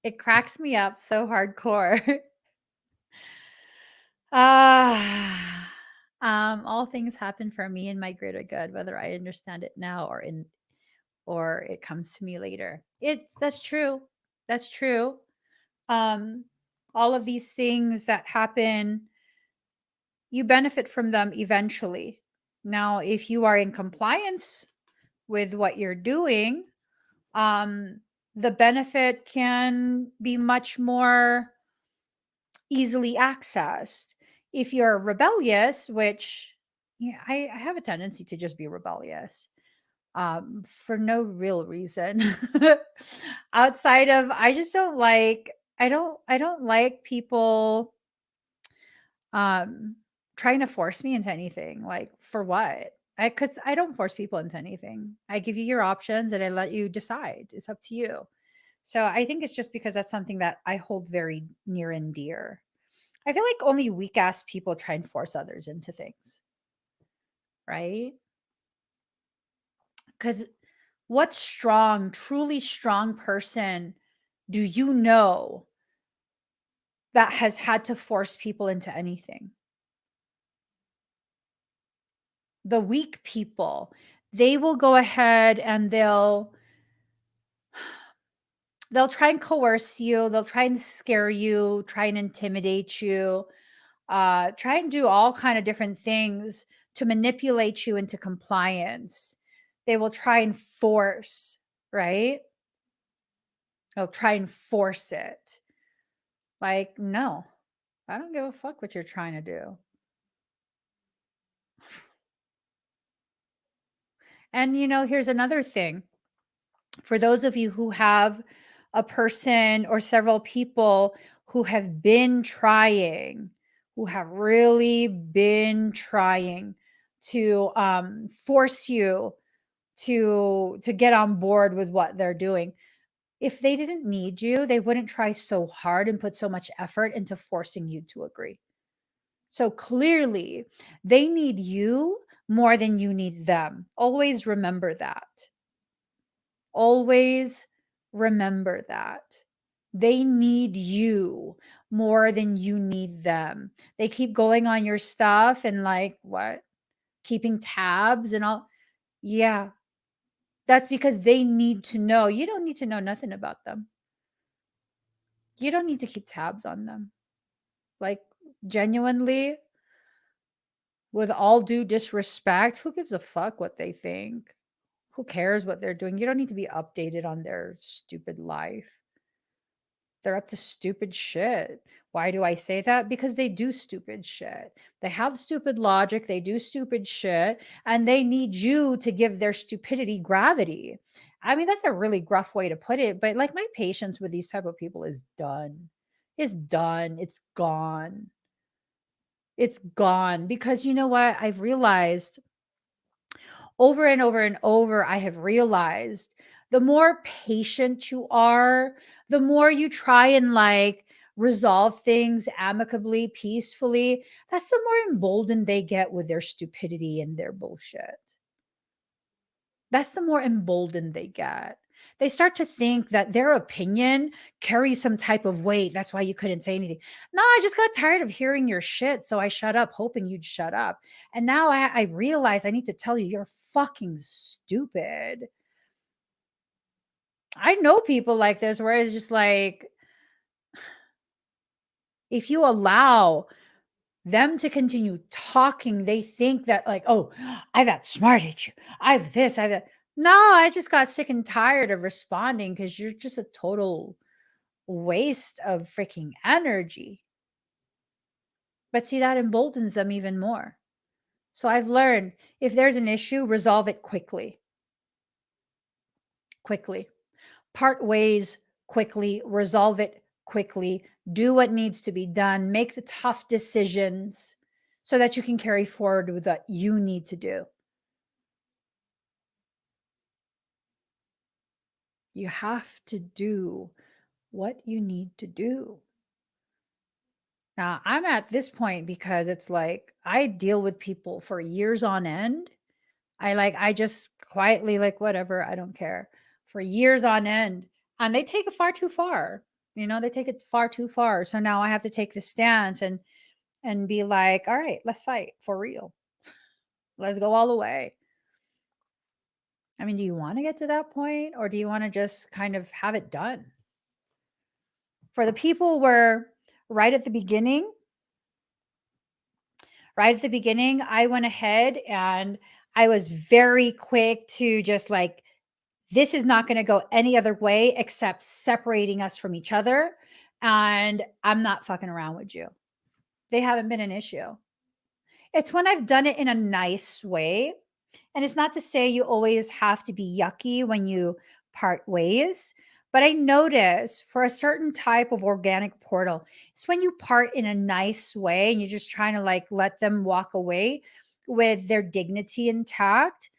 It cracks me up so hardcore. Ah, all things happen for me and my greater good, whether I understand it now or it comes to me later. That's true. That's true. Um, all of these things that happen, you benefit from them eventually. Now, if you are in compliance with what you're doing, um, the benefit can be much more easily accessed. If you're rebellious, which yeah, I have a tendency to just be rebellious for no real reason outside of I just don't like I don't like people um trying to force me into anything. Like for what? Cuz I don't force people into anything. I give you your options and I let you decide. It's up to you. So I think it's just because that's something that I hold very near and dear. I feel like only weak ass people try and force others into things, right? Cuz what strong, truly strong person do you know that has had to force people into anything? The weak people, they will go ahead and they'll try and coerce you, they'll try and scare you, try and intimidate you, try and do all kind of different things to manipulate you into compliance. They will try and force, right? They'll try and force it. Like, no, I don't give a fuck what you're trying to do. And, here's another thing. For those of you who have a person or several people who have been trying, who have really been trying to force you to get on board with what they're doing. If they didn't need you, they wouldn't try so hard and put so much effort into forcing you to agree. So clearly, they need you more than you need them. Always remember that. Always remember that. They need you more than you need them. They keep going on your stuff and like what? Keeping tabs and all. Yeah, that's because they need to know. You don't need to know nothing about them. You don't need to keep tabs on them. Like, genuinely, with all due disrespect, who gives a fuck what they think? Who cares what they're doing? You don't need to be updated on their stupid life. They're up to stupid shit. Why do I say that? Because they do stupid shit. They have stupid logic, they do stupid shit, and they need you to give their stupidity gravity. I mean, that's a really gruff way to put it, but like my patience with these type of people is done. It's done. It's gone. It's gone because you know what? I've realized over and over and over, I have realized the more patient you are, the more you try and like resolve things amicably, peacefully, that's the more emboldened they get with their stupidity and their bullshit. That's the more emboldened they get. They start to think that their opinion carries some type of weight. That's why you couldn't say anything. No, I just got tired of hearing your shit. So I shut up, hoping you'd shut up. And now I realize I need to tell you, you're fucking stupid. I know people like this where it's just like, if you allow them to continue talking, they think that, like, oh, I've outsmarted you. I've this, I've that. No, I just got sick and tired of responding because you're just a total waste of freaking energy. But see, that emboldens them even more. So I've learned if there's an issue, resolve it quickly. Quickly. Part ways quickly, resolve it quickly, do what needs to be done, make the tough decisions so that you can carry forward with what you need to do. You have to do what you need to do. Now, I'm at this point because it's like I deal with people for years on end. I just quietly like whatever, I don't care. For years on end, and they take it far too far. They take it far too far. So now I have to take the stance and be like, all right, let's fight for real. Let's go all the way. I mean, do you want to get to that point, or do you want to just kind of have it done? For the people where right at the beginning, I went ahead and I was very quick to just like, this is not going to go any other way except separating us from each other. And I'm not fucking around with you. They haven't been an issue. It's when I've done it in a nice way. And it's not to say you always have to be yucky when you part ways. But I notice for a certain type of organic portal, it's when you part in a nice way and you're just trying to like let them walk away with their dignity intact.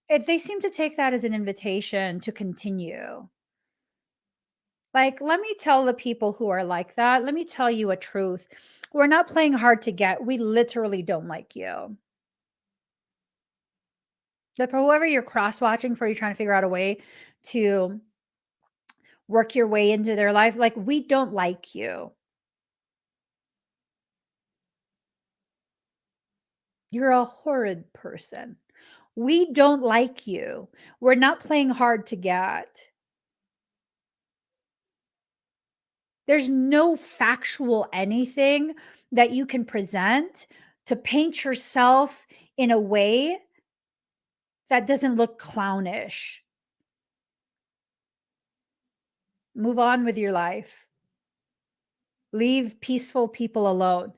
They seem to take that as an invitation to continue. Like, let me tell the people who are like that, let me tell you a truth. We're not playing hard to get. We literally don't like you. That for whoever you're cross watching for, you're trying to figure out a way to work your way into their life. Like, we don't like you. You're a horrid person. We don't like you. We're not playing hard to get. There's no factual anything that you can present to paint yourself in a way that doesn't look clownish. Move on with your life. Leave peaceful people alone.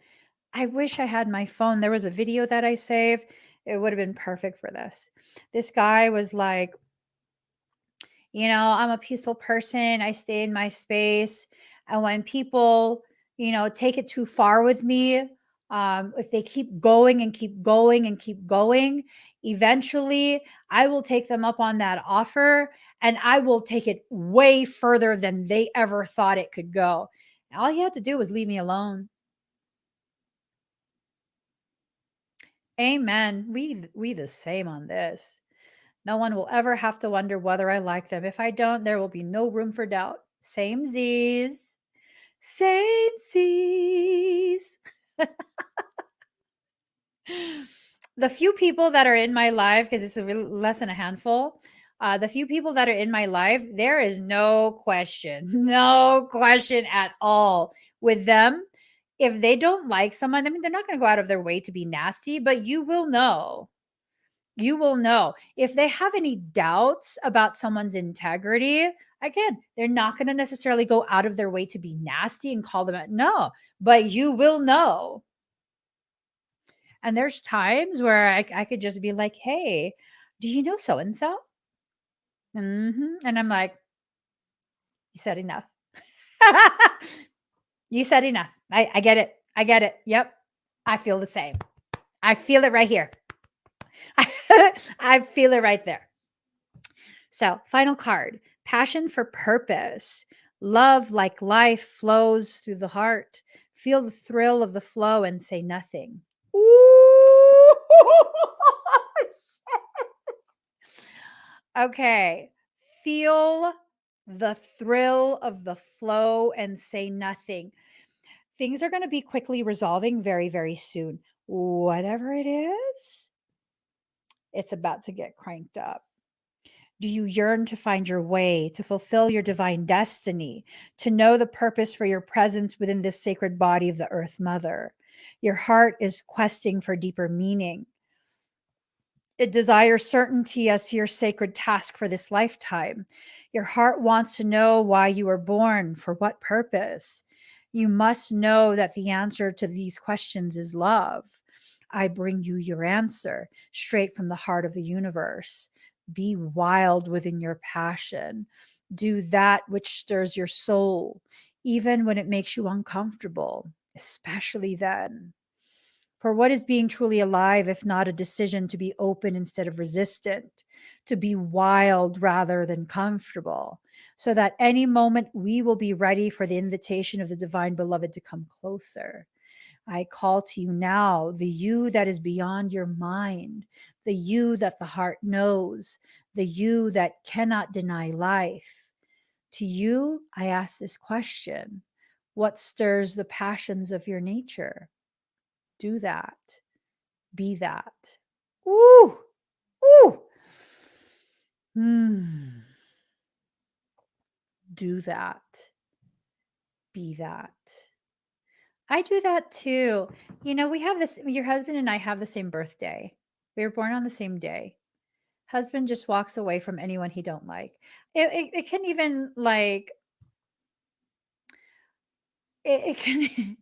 I wish I had my phone. There was a video that I saved. It would have been perfect for this. This guy was like, I'm a peaceful person. I stay in my space. And when people, take it too far with me, if they keep going and keep going and keep going, eventually I will take them up on that offer and I will take it way further than they ever thought it could go. And all he had to do was leave me alone. Amen. We the same on this. No one will ever have to wonder whether I like them. If I don't, there will be no room for doubt. Same Z's. Same Z's. The few people that are in my life, because it's less than a handful, the few people that are in my life, there is no question, no question at all with them. If they don't like someone, I mean, they're not going to go out of their way to be nasty, but you will know. You will know if they have any doubts about someone's integrity. Again, they're not going to necessarily go out of their way to be nasty and call them out. No, but you will know. And there's times where I could just be like, hey, do you know so and so? And I'm like, you said enough. You said enough. I get it. I get it. Yep. I feel the same. I feel it right here. I feel it right there. So, final card, passion for purpose. Love like life flows through the heart. Feel the thrill of the flow and say nothing. Ooh. Okay. Feel the thrill of the flow and say nothing. Things are going to be quickly resolving very, very soon. Whatever it is, it's about to get cranked up. Do you yearn to find your way, to fulfill your divine destiny, to know the purpose for your presence within this sacred body of the Earth Mother? Your heart is questing for deeper meaning. It desires certainty as to your sacred task for this lifetime. Your heart wants to know why you were born, for what purpose. You must know that the answer to these questions is love. I bring you your answer straight from the heart of the universe. Be wild within your passion. Do that which stirs your soul, even when it makes you uncomfortable, especially then. For what is being truly alive if not a decision to be open instead of resistant, to be wild rather than comfortable, so that any moment we will be ready for the invitation of the divine beloved to come closer. I call to you now, the you that is beyond your mind, the you that the heart knows, the you that cannot deny life, To you, I ask this question: what stirs the passions of your nature? Do that. Be that. Ooh, ooh. Do that. Be that. I do that too. We have this, your husband and I have the same birthday. We were born on the same day. Husband just walks away from anyone he don't like. It can even like it can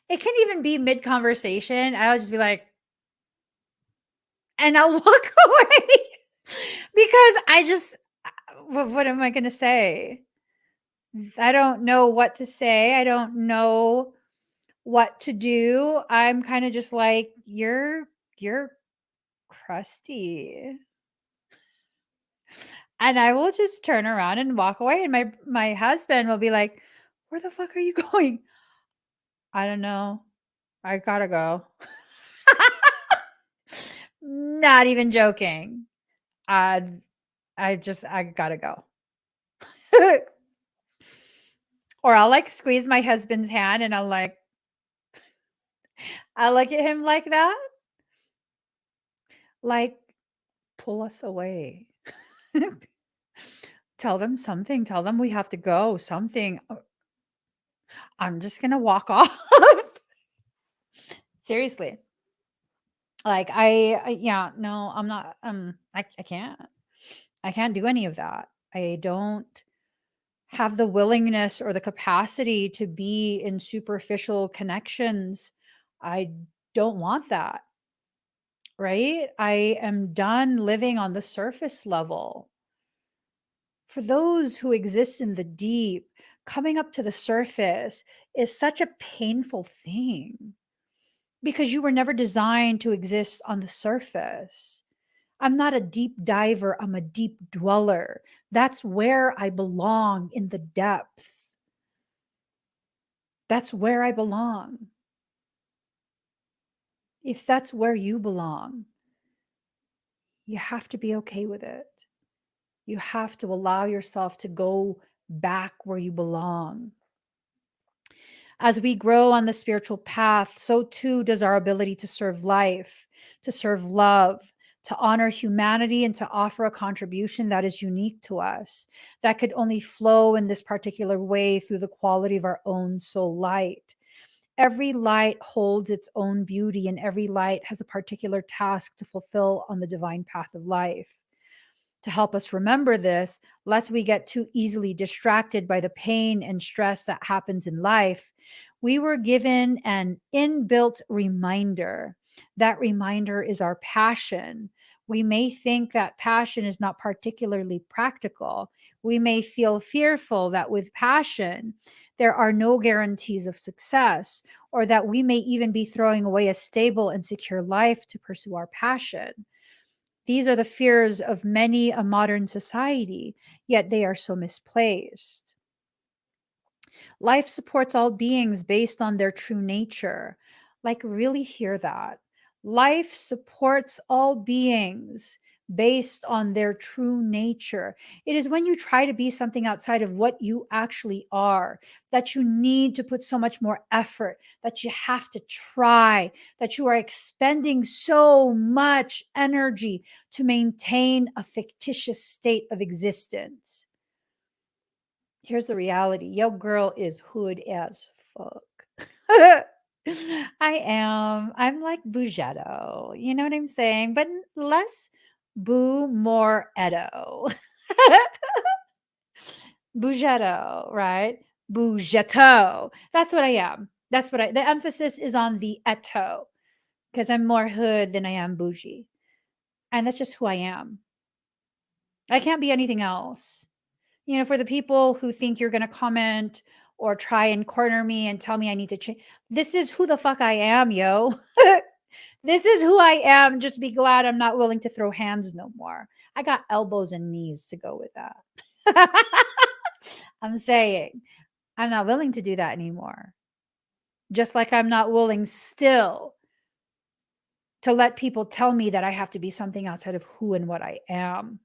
it can even be mid conversation. I'll just be like, and I'll walk away because I just what am I going to say? I don't know what to say. I don't know what to do. I'm kind of just like, you're crusty. And I will just turn around and walk away, and my husband will be like, "Where the fuck are you going?" I don't know. I gotta go. Not even joking. I I gotta go. Or I'll like squeeze my husband's hand and I look at him like that, like, pull us away. Tell them something. Tell them we have to go. Something. I'm just gonna walk off. Seriously. Like yeah, no, I'm not I can't. I can't do any of that. I don't have the willingness or the capacity to be in superficial connections. I don't want that, right? I am done living on the surface level. For those who exist in the deep, coming up to the surface is such a painful thing because you were never designed to exist on the surface. I'm not a deep diver, I'm a deep dweller. That's where I belong, in the depths. That's where I belong. If that's where you belong, you have to be okay with it. You have to allow yourself to go back where you belong. As we grow on the spiritual path, so too does our ability to serve life, to serve love, to honor humanity, and to offer a contribution that is unique to us, that could only flow in this particular way through the quality of our own soul light. Every light holds its own beauty, and every light has a particular task to fulfill on the divine path of life. To help us remember this, lest we get too easily distracted by the pain and stress that happens in life, we were given an inbuilt reminder. That reminder is our passion. We may think that passion is not particularly practical. We may feel fearful that with passion, there are no guarantees of success, or that we may even be throwing away a stable and secure life to pursue our passion. These are the fears of many a modern society, yet they are so misplaced. Life supports all beings based on their true nature. Like, really hear that. Life supports all beings based on their true nature. It is when you try to be something outside of what you actually are that you need to put so much more effort, that you have to try, that you are expending so much energy to maintain a fictitious state of existence. Here's the reality. Yo girl is hood as fuck. I am. I'm like Bugetto. You know what I'm saying? But less boo, more edo. Bugetto, right? Bugetto. That's what I am. That's what the emphasis is on the eto because I'm more hood than I am bougie. And that's just who I am. I can't be anything else. For the people who think you're going to comment or try and corner me and tell me I need to change, this is who the fuck I am, yo. This is who I am. Just be glad I'm not willing to throw hands no more. I got elbows and knees to go with that. I'm saying I'm not willing to do that anymore. Just like I'm not willing still to let people tell me that I have to be something outside of who and what I am.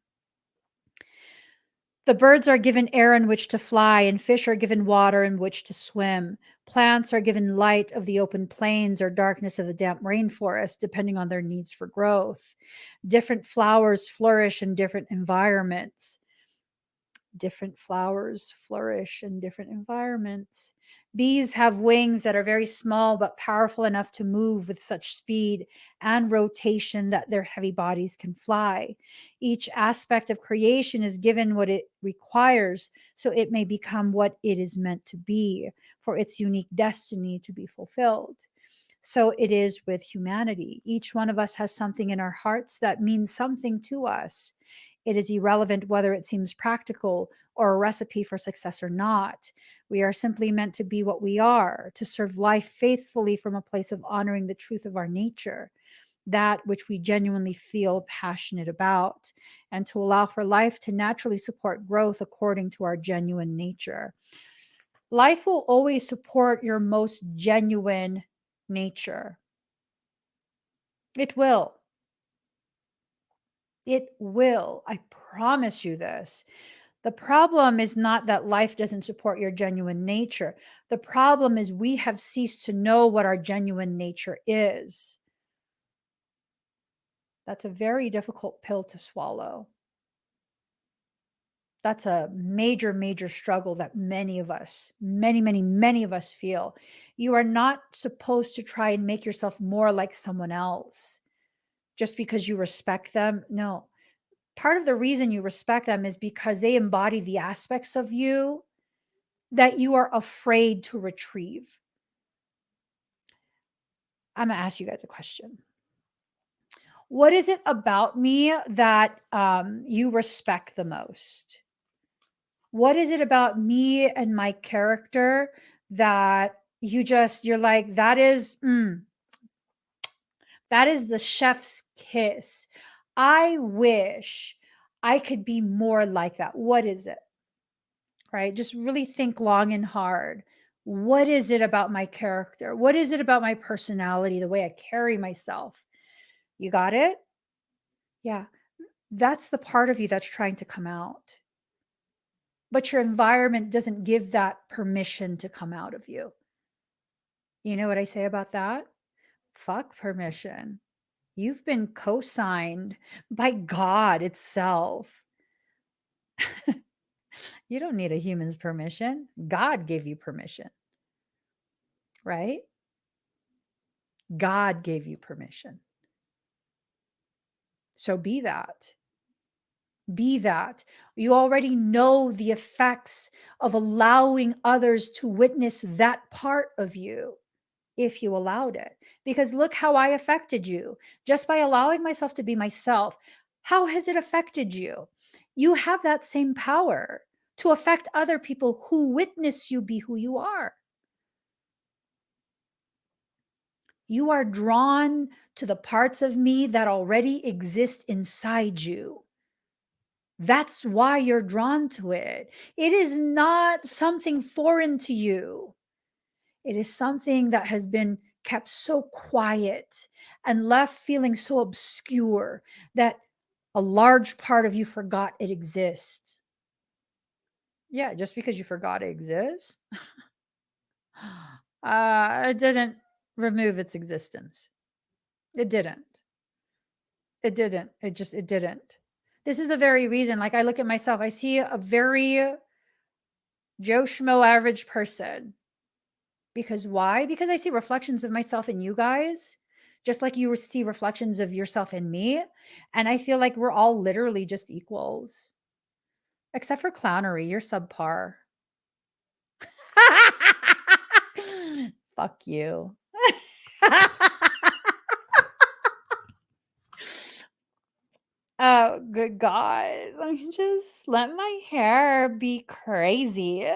The birds are given air in which to fly, and fish are given water in which to swim. Plants are given light of the open plains or darkness of the damp rainforest, depending on their needs for growth. Different flowers flourish in different environments. Different flowers flourish in different environments. Bees have wings that are very small but powerful enough to move with such speed and rotation that their heavy bodies can fly. Each aspect of creation is given what it requires so it may become what it is meant to be for its unique destiny to be fulfilled. So it is with humanity. Each one of us has something in our hearts that means something to us. It is irrelevant whether it seems practical or a recipe for success or not. We are simply meant to be what we are, to serve life faithfully from a place of honoring the truth of our nature, that which we genuinely feel passionate about, and to allow for life to naturally support growth according to our genuine nature. Life will always support your most genuine nature. It will. It will. I promise you this. The problem is not that life doesn't support your genuine nature. The problem is we have ceased to know what our genuine nature is. That's a very difficult pill to swallow. That's a major, major struggle that many of us, many of us feel. You are not supposed to try and make yourself more like someone else just because you respect them. No. Part of the reason you respect them is because they embody the aspects of you that you are afraid to retrieve. I'm going to ask you guys a question. What is it about me that you respect the most? What is it about me and my character that you're like, that is the chef's kiss. I wish I could be more like that. What is it? Right? Just really think long and hard. What is it about my character? What is it about my personality, the way I carry myself? You got it? Yeah. That's the part of you that's trying to come out. But your environment doesn't give that permission to come out of you. You know what I say about that? Fuck permission. You've been co-signed by God itself. You don't need a human's permission. God gave you permission, right? God gave you permission. So be that. Be that. You already know the effects of allowing others to witness that part of you if you allowed it. Because look how I affected you just by allowing myself to be myself. How has it affected you? You have that same power to affect other people who witness you be who you are. You are drawn to the parts of me that already exist inside you. That's why you're drawn to it. It is not something foreign to you. It is something that has been kept so quiet and left feeling so obscure that a large part of you forgot it exists. Yeah, just because you forgot it exists, it didn't remove its existence. It didn't. It didn't. It didn't. This is the very reason, like I look at myself, I see a very Joe Schmo average person. Because why? Because I see reflections of myself in you guys, just like you see reflections of yourself in me. And I feel like we're all literally just equals. Except for clownery, you're subpar. Fuck you. Oh, good God. Let me just let my hair be crazy.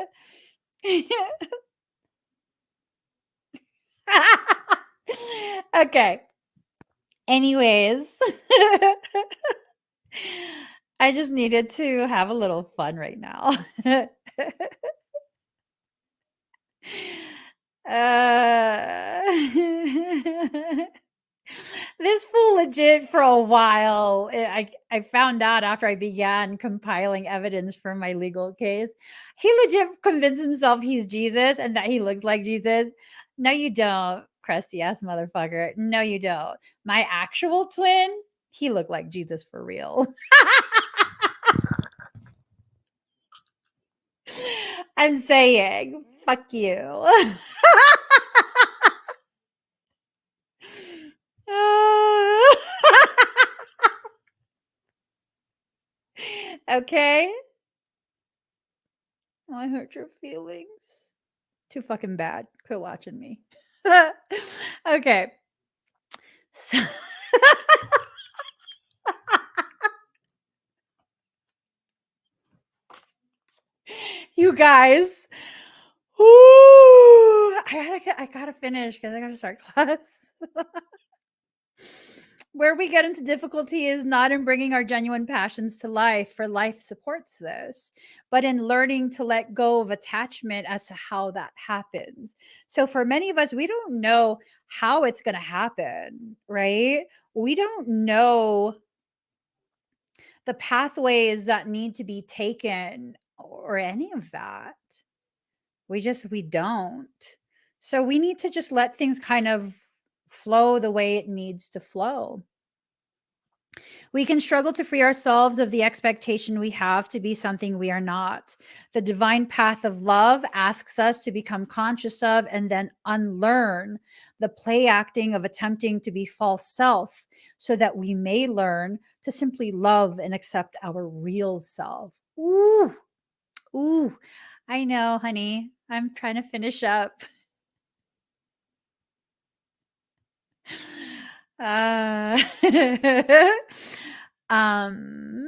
Okay. Anyways, I just needed to have a little fun right now. Uh, This fool legit for a while. I found out after I began compiling evidence for my legal case. He legit convinced himself he's Jesus and that he looks like Jesus. No, you don't, crusty ass motherfucker. No, you don't. My actual twin, he looked like Jesus for real. I'm saying, fuck you. Okay. I hurt your feelings. Too fucking bad. Quit watching me. Okay. So you guys. Woo, I gotta finish because I gotta start class. Where we get into difficulty is not in bringing our genuine passions to life, for life supports this, but in learning to let go of attachment as to how that happens. So, for many of us, we don't know how it's going to happen, right? We don't know the pathways that need to be taken or any of that. We don't. So, we need to just let things kind of flow the way it needs to flow. We can struggle to free ourselves of the expectation we have to be something we are not. The divine path of love asks us to become conscious of and then unlearn the play acting of attempting to be false self so that we may learn to simply love and accept our real self. Ooh, ooh, I know, honey. I'm trying to finish up. Uh, um,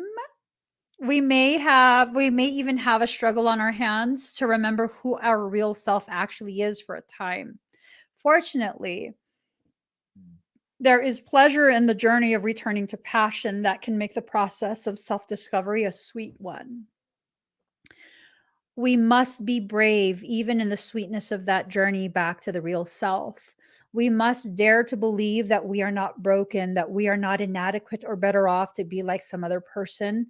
we may even have a struggle on our hands to remember who our real self actually is for a time. Fortunately, there is pleasure in the journey of returning to passion that can make the process of self discovery a sweet one. We must be brave, even in the sweetness of that journey back to the real self. We must dare to believe that we are not broken, that we are not inadequate or better off to be like some other person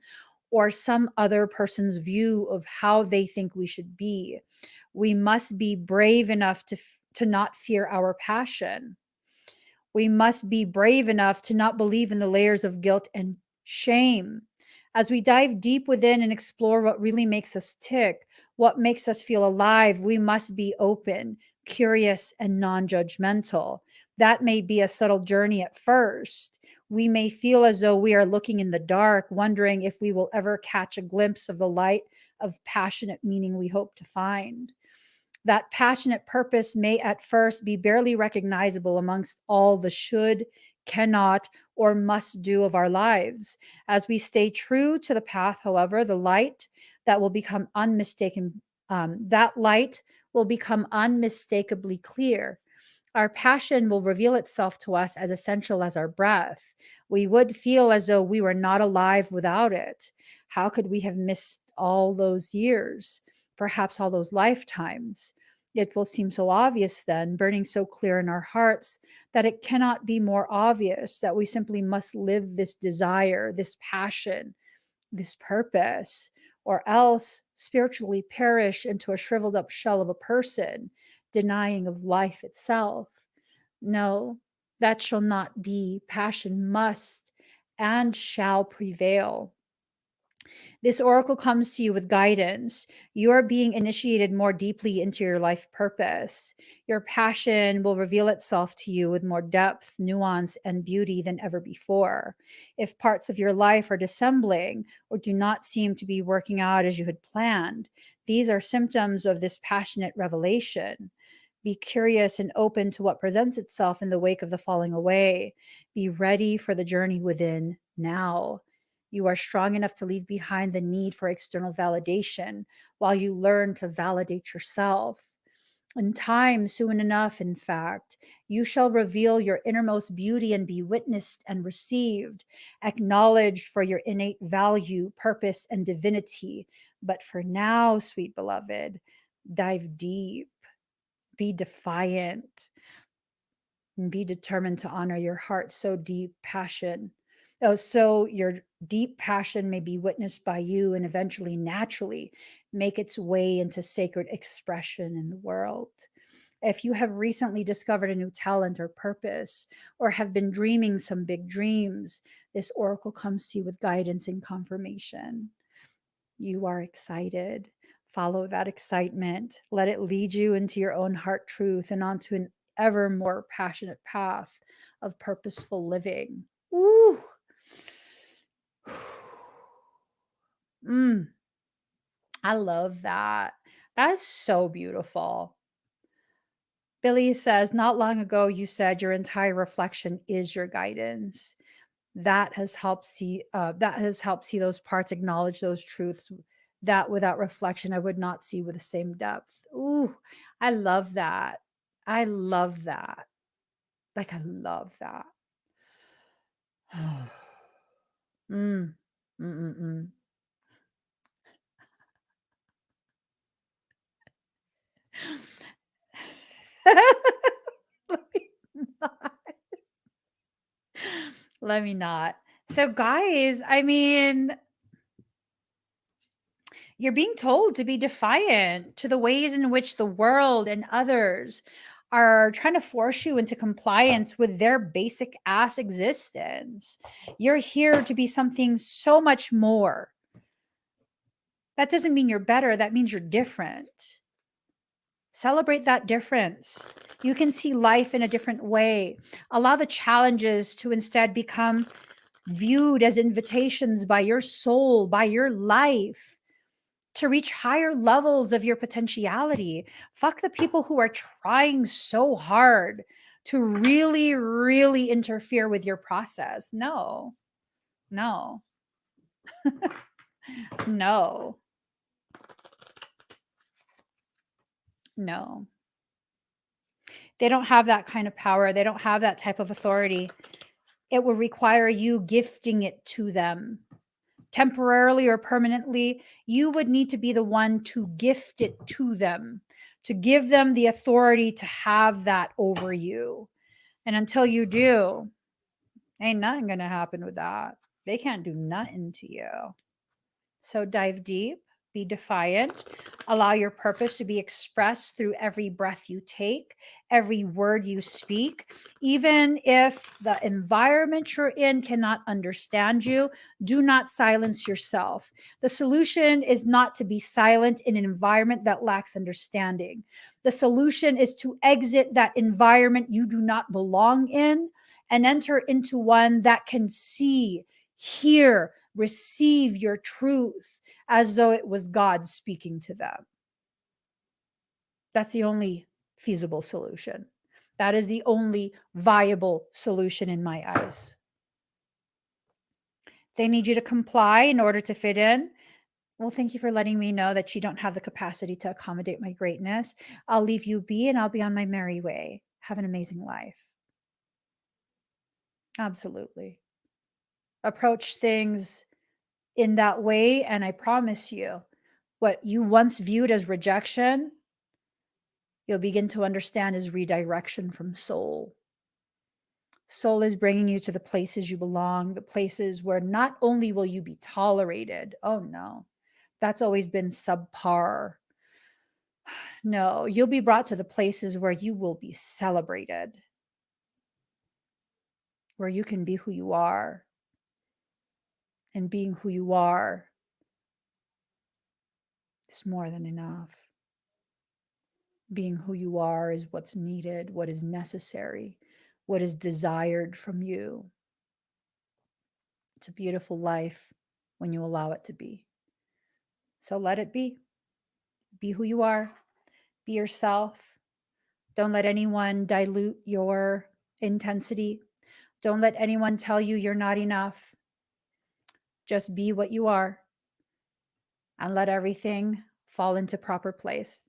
or some other person's view of how they think we should be. We must be brave enough to not fear our passion. We must be brave enough to not believe in the layers of guilt and shame. As we dive deep within and explore what really makes us tick, what makes us feel alive, we must be open, curious, and non judgmental. That may be a subtle journey at first. We may feel as though we are looking in the dark, wondering if we will ever catch a glimpse of the light of passionate meaning we hope to find. That passionate purpose may at first be barely recognizable amongst all the should, cannot, or must do of our lives. As we stay true to the path, however, the light that will become unmistaken, that light will become unmistakably clear. Our passion will reveal itself to us as essential as our breath. We would feel as though we were not alive without it. How could we have missed all those years, perhaps all those lifetimes? It will seem so obvious then, burning so clear in our hearts, that it cannot be more obvious that we simply must live this desire, this passion, this purpose, or else spiritually perish into a shriveled up shell of a person, denying of life itself. No, that shall not be. Passion must and shall prevail. This oracle comes to you with guidance. You are being initiated more deeply into your life purpose. Your passion will reveal itself to you with more depth, nuance, and beauty than ever before. If parts of your life are dissembling or do not seem to be working out as you had planned, these are symptoms of this passionate revelation. Be curious and open to what presents itself in the wake of the falling away. Be ready for the journey within now. You are strong enough to leave behind the need for external validation while you learn to validate yourself. In time, soon enough, in fact, you shall reveal your innermost beauty and be witnessed and received, acknowledged for your innate value, purpose, and divinity. But for now, sweet beloved, dive deep, be defiant, and be determined to honor your heart so deep passion. Oh, so your deep passion may be witnessed by you and eventually naturally make its way into sacred expression in the world. If you have recently discovered a new talent or purpose, or have been dreaming some big dreams, this oracle comes to you with guidance and confirmation. You are excited. Follow that excitement. Let it lead you into your own heart truth and onto an ever more passionate path of purposeful living. Ooh. Mm, I love that. That's so beautiful. Billy says, not long ago, you said your entire reflection is your guidance. That has helped see those parts, acknowledge those truths that without reflection I would not see with the same depth. Ooh, I love that. I love that. Like, I love that. mm. Mm-mm-mm. Let me not. Let me not. So, guys, I mean, you're being told to be defiant to the ways in which the world and others are trying to force you into compliance with their basic ass existence. You're here to be something so much more. That doesn't mean you're better, that means you're different. Celebrate that difference. You can see life in a different way. Allow the challenges to instead become viewed as invitations by your soul, by your life, to reach higher levels of your potentiality. Fuck the people who are trying so hard to really, really interfere with your process. No, no, no, no. They don't have that kind of power. They don't have that type of authority. It will require you gifting it to them. Temporarily or permanently, you would need to be the one to gift it to them, to give them the authority to have that over you. And until you do, ain't nothing going to happen with that. They can't do nothing to you. So dive deep, be defiant, allow your purpose to be expressed through every breath you take, every word you speak. Even if the environment you're in cannot understand you, do not silence yourself. The solution is not to be silent in an environment that lacks understanding. The solution is to exit that environment you do not belong in and enter into one that can see, hear, receive your truth as though it was God speaking to them. That's the only feasible solution. That is the only viable solution in my eyes. They need you to comply in order to fit in. Well, thank you for letting me know that you don't have the capacity to accommodate my greatness. I'll leave you be and I'll be on my merry way. Have an amazing life. Absolutely. Approach things in that way, and I promise you, what you once viewed as rejection, you'll begin to understand as redirection from soul. Soul is bringing you to the places you belong, the places where not only will you be tolerated, oh no, that's always been subpar. No, you'll be brought to the places where you will be celebrated, where you can be who you are. And being who you are is more than enough. Being who you are is what's needed, what is necessary, what is desired from you. It's a beautiful life when you allow it to be. So let it be. Be who you are. Be yourself. Don't let anyone dilute your intensity. Don't let anyone tell you you're not enough. Just be what you are and let everything fall into proper place.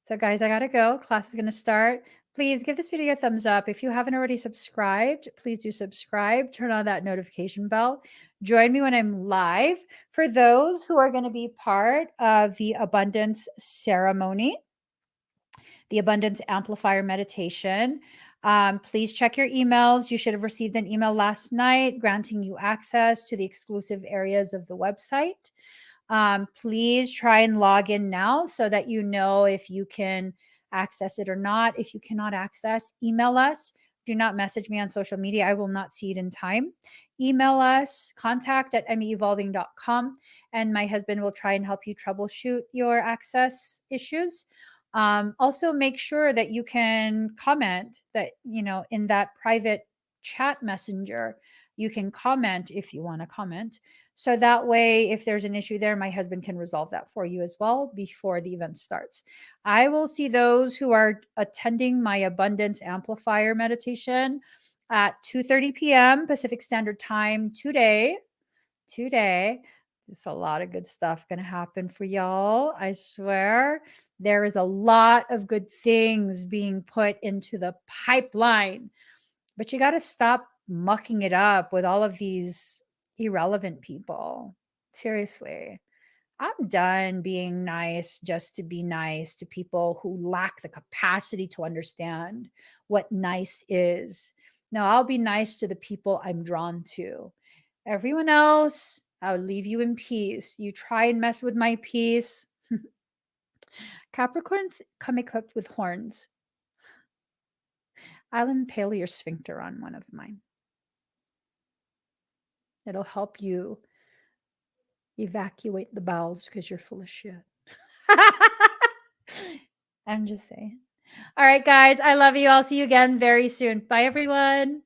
So, guys, I gotta go. Class is gonna start. Please give this video a thumbs up. If you haven't already subscribed, please do subscribe. Turn on that notification bell. Join me when I'm live. For those who are going to be part of the abundance ceremony, the abundance amplifier meditation, Please check your emails. You should have received an email last night granting you access to the exclusive areas of the website. Please try and log in now so that you know if you can access it or not. If you cannot access, email us. Do not message me on social media. I will not see it in time. Email us, contact@meevolving.com, and my husband will try and help you troubleshoot your access issues. Also, make sure that you can comment that, in that private chat messenger, you can comment if you want to comment. So that way, if there's an issue there, my husband can resolve that for you as well before the event starts. I will see those who are attending my abundance amplifier meditation at 2:30 p.m. Pacific Standard Time today. There's a lot of good stuff going to happen for y'all. I swear there is a lot of good things being put into the pipeline, but you got to stop mucking it up with all of these irrelevant people. Seriously. I'm done being nice just to be nice to people who lack the capacity to understand what nice is. No, I'll be nice to the people I'm drawn to. Everyone else, I'll leave you in peace. You try and mess with my peace. Capricorns come equipped with horns. I'll impale your sphincter on one of mine. It'll help you evacuate the bowels because you're full of shit. I'm just saying. All right, guys, I love you. I'll see you again very soon. Bye, everyone.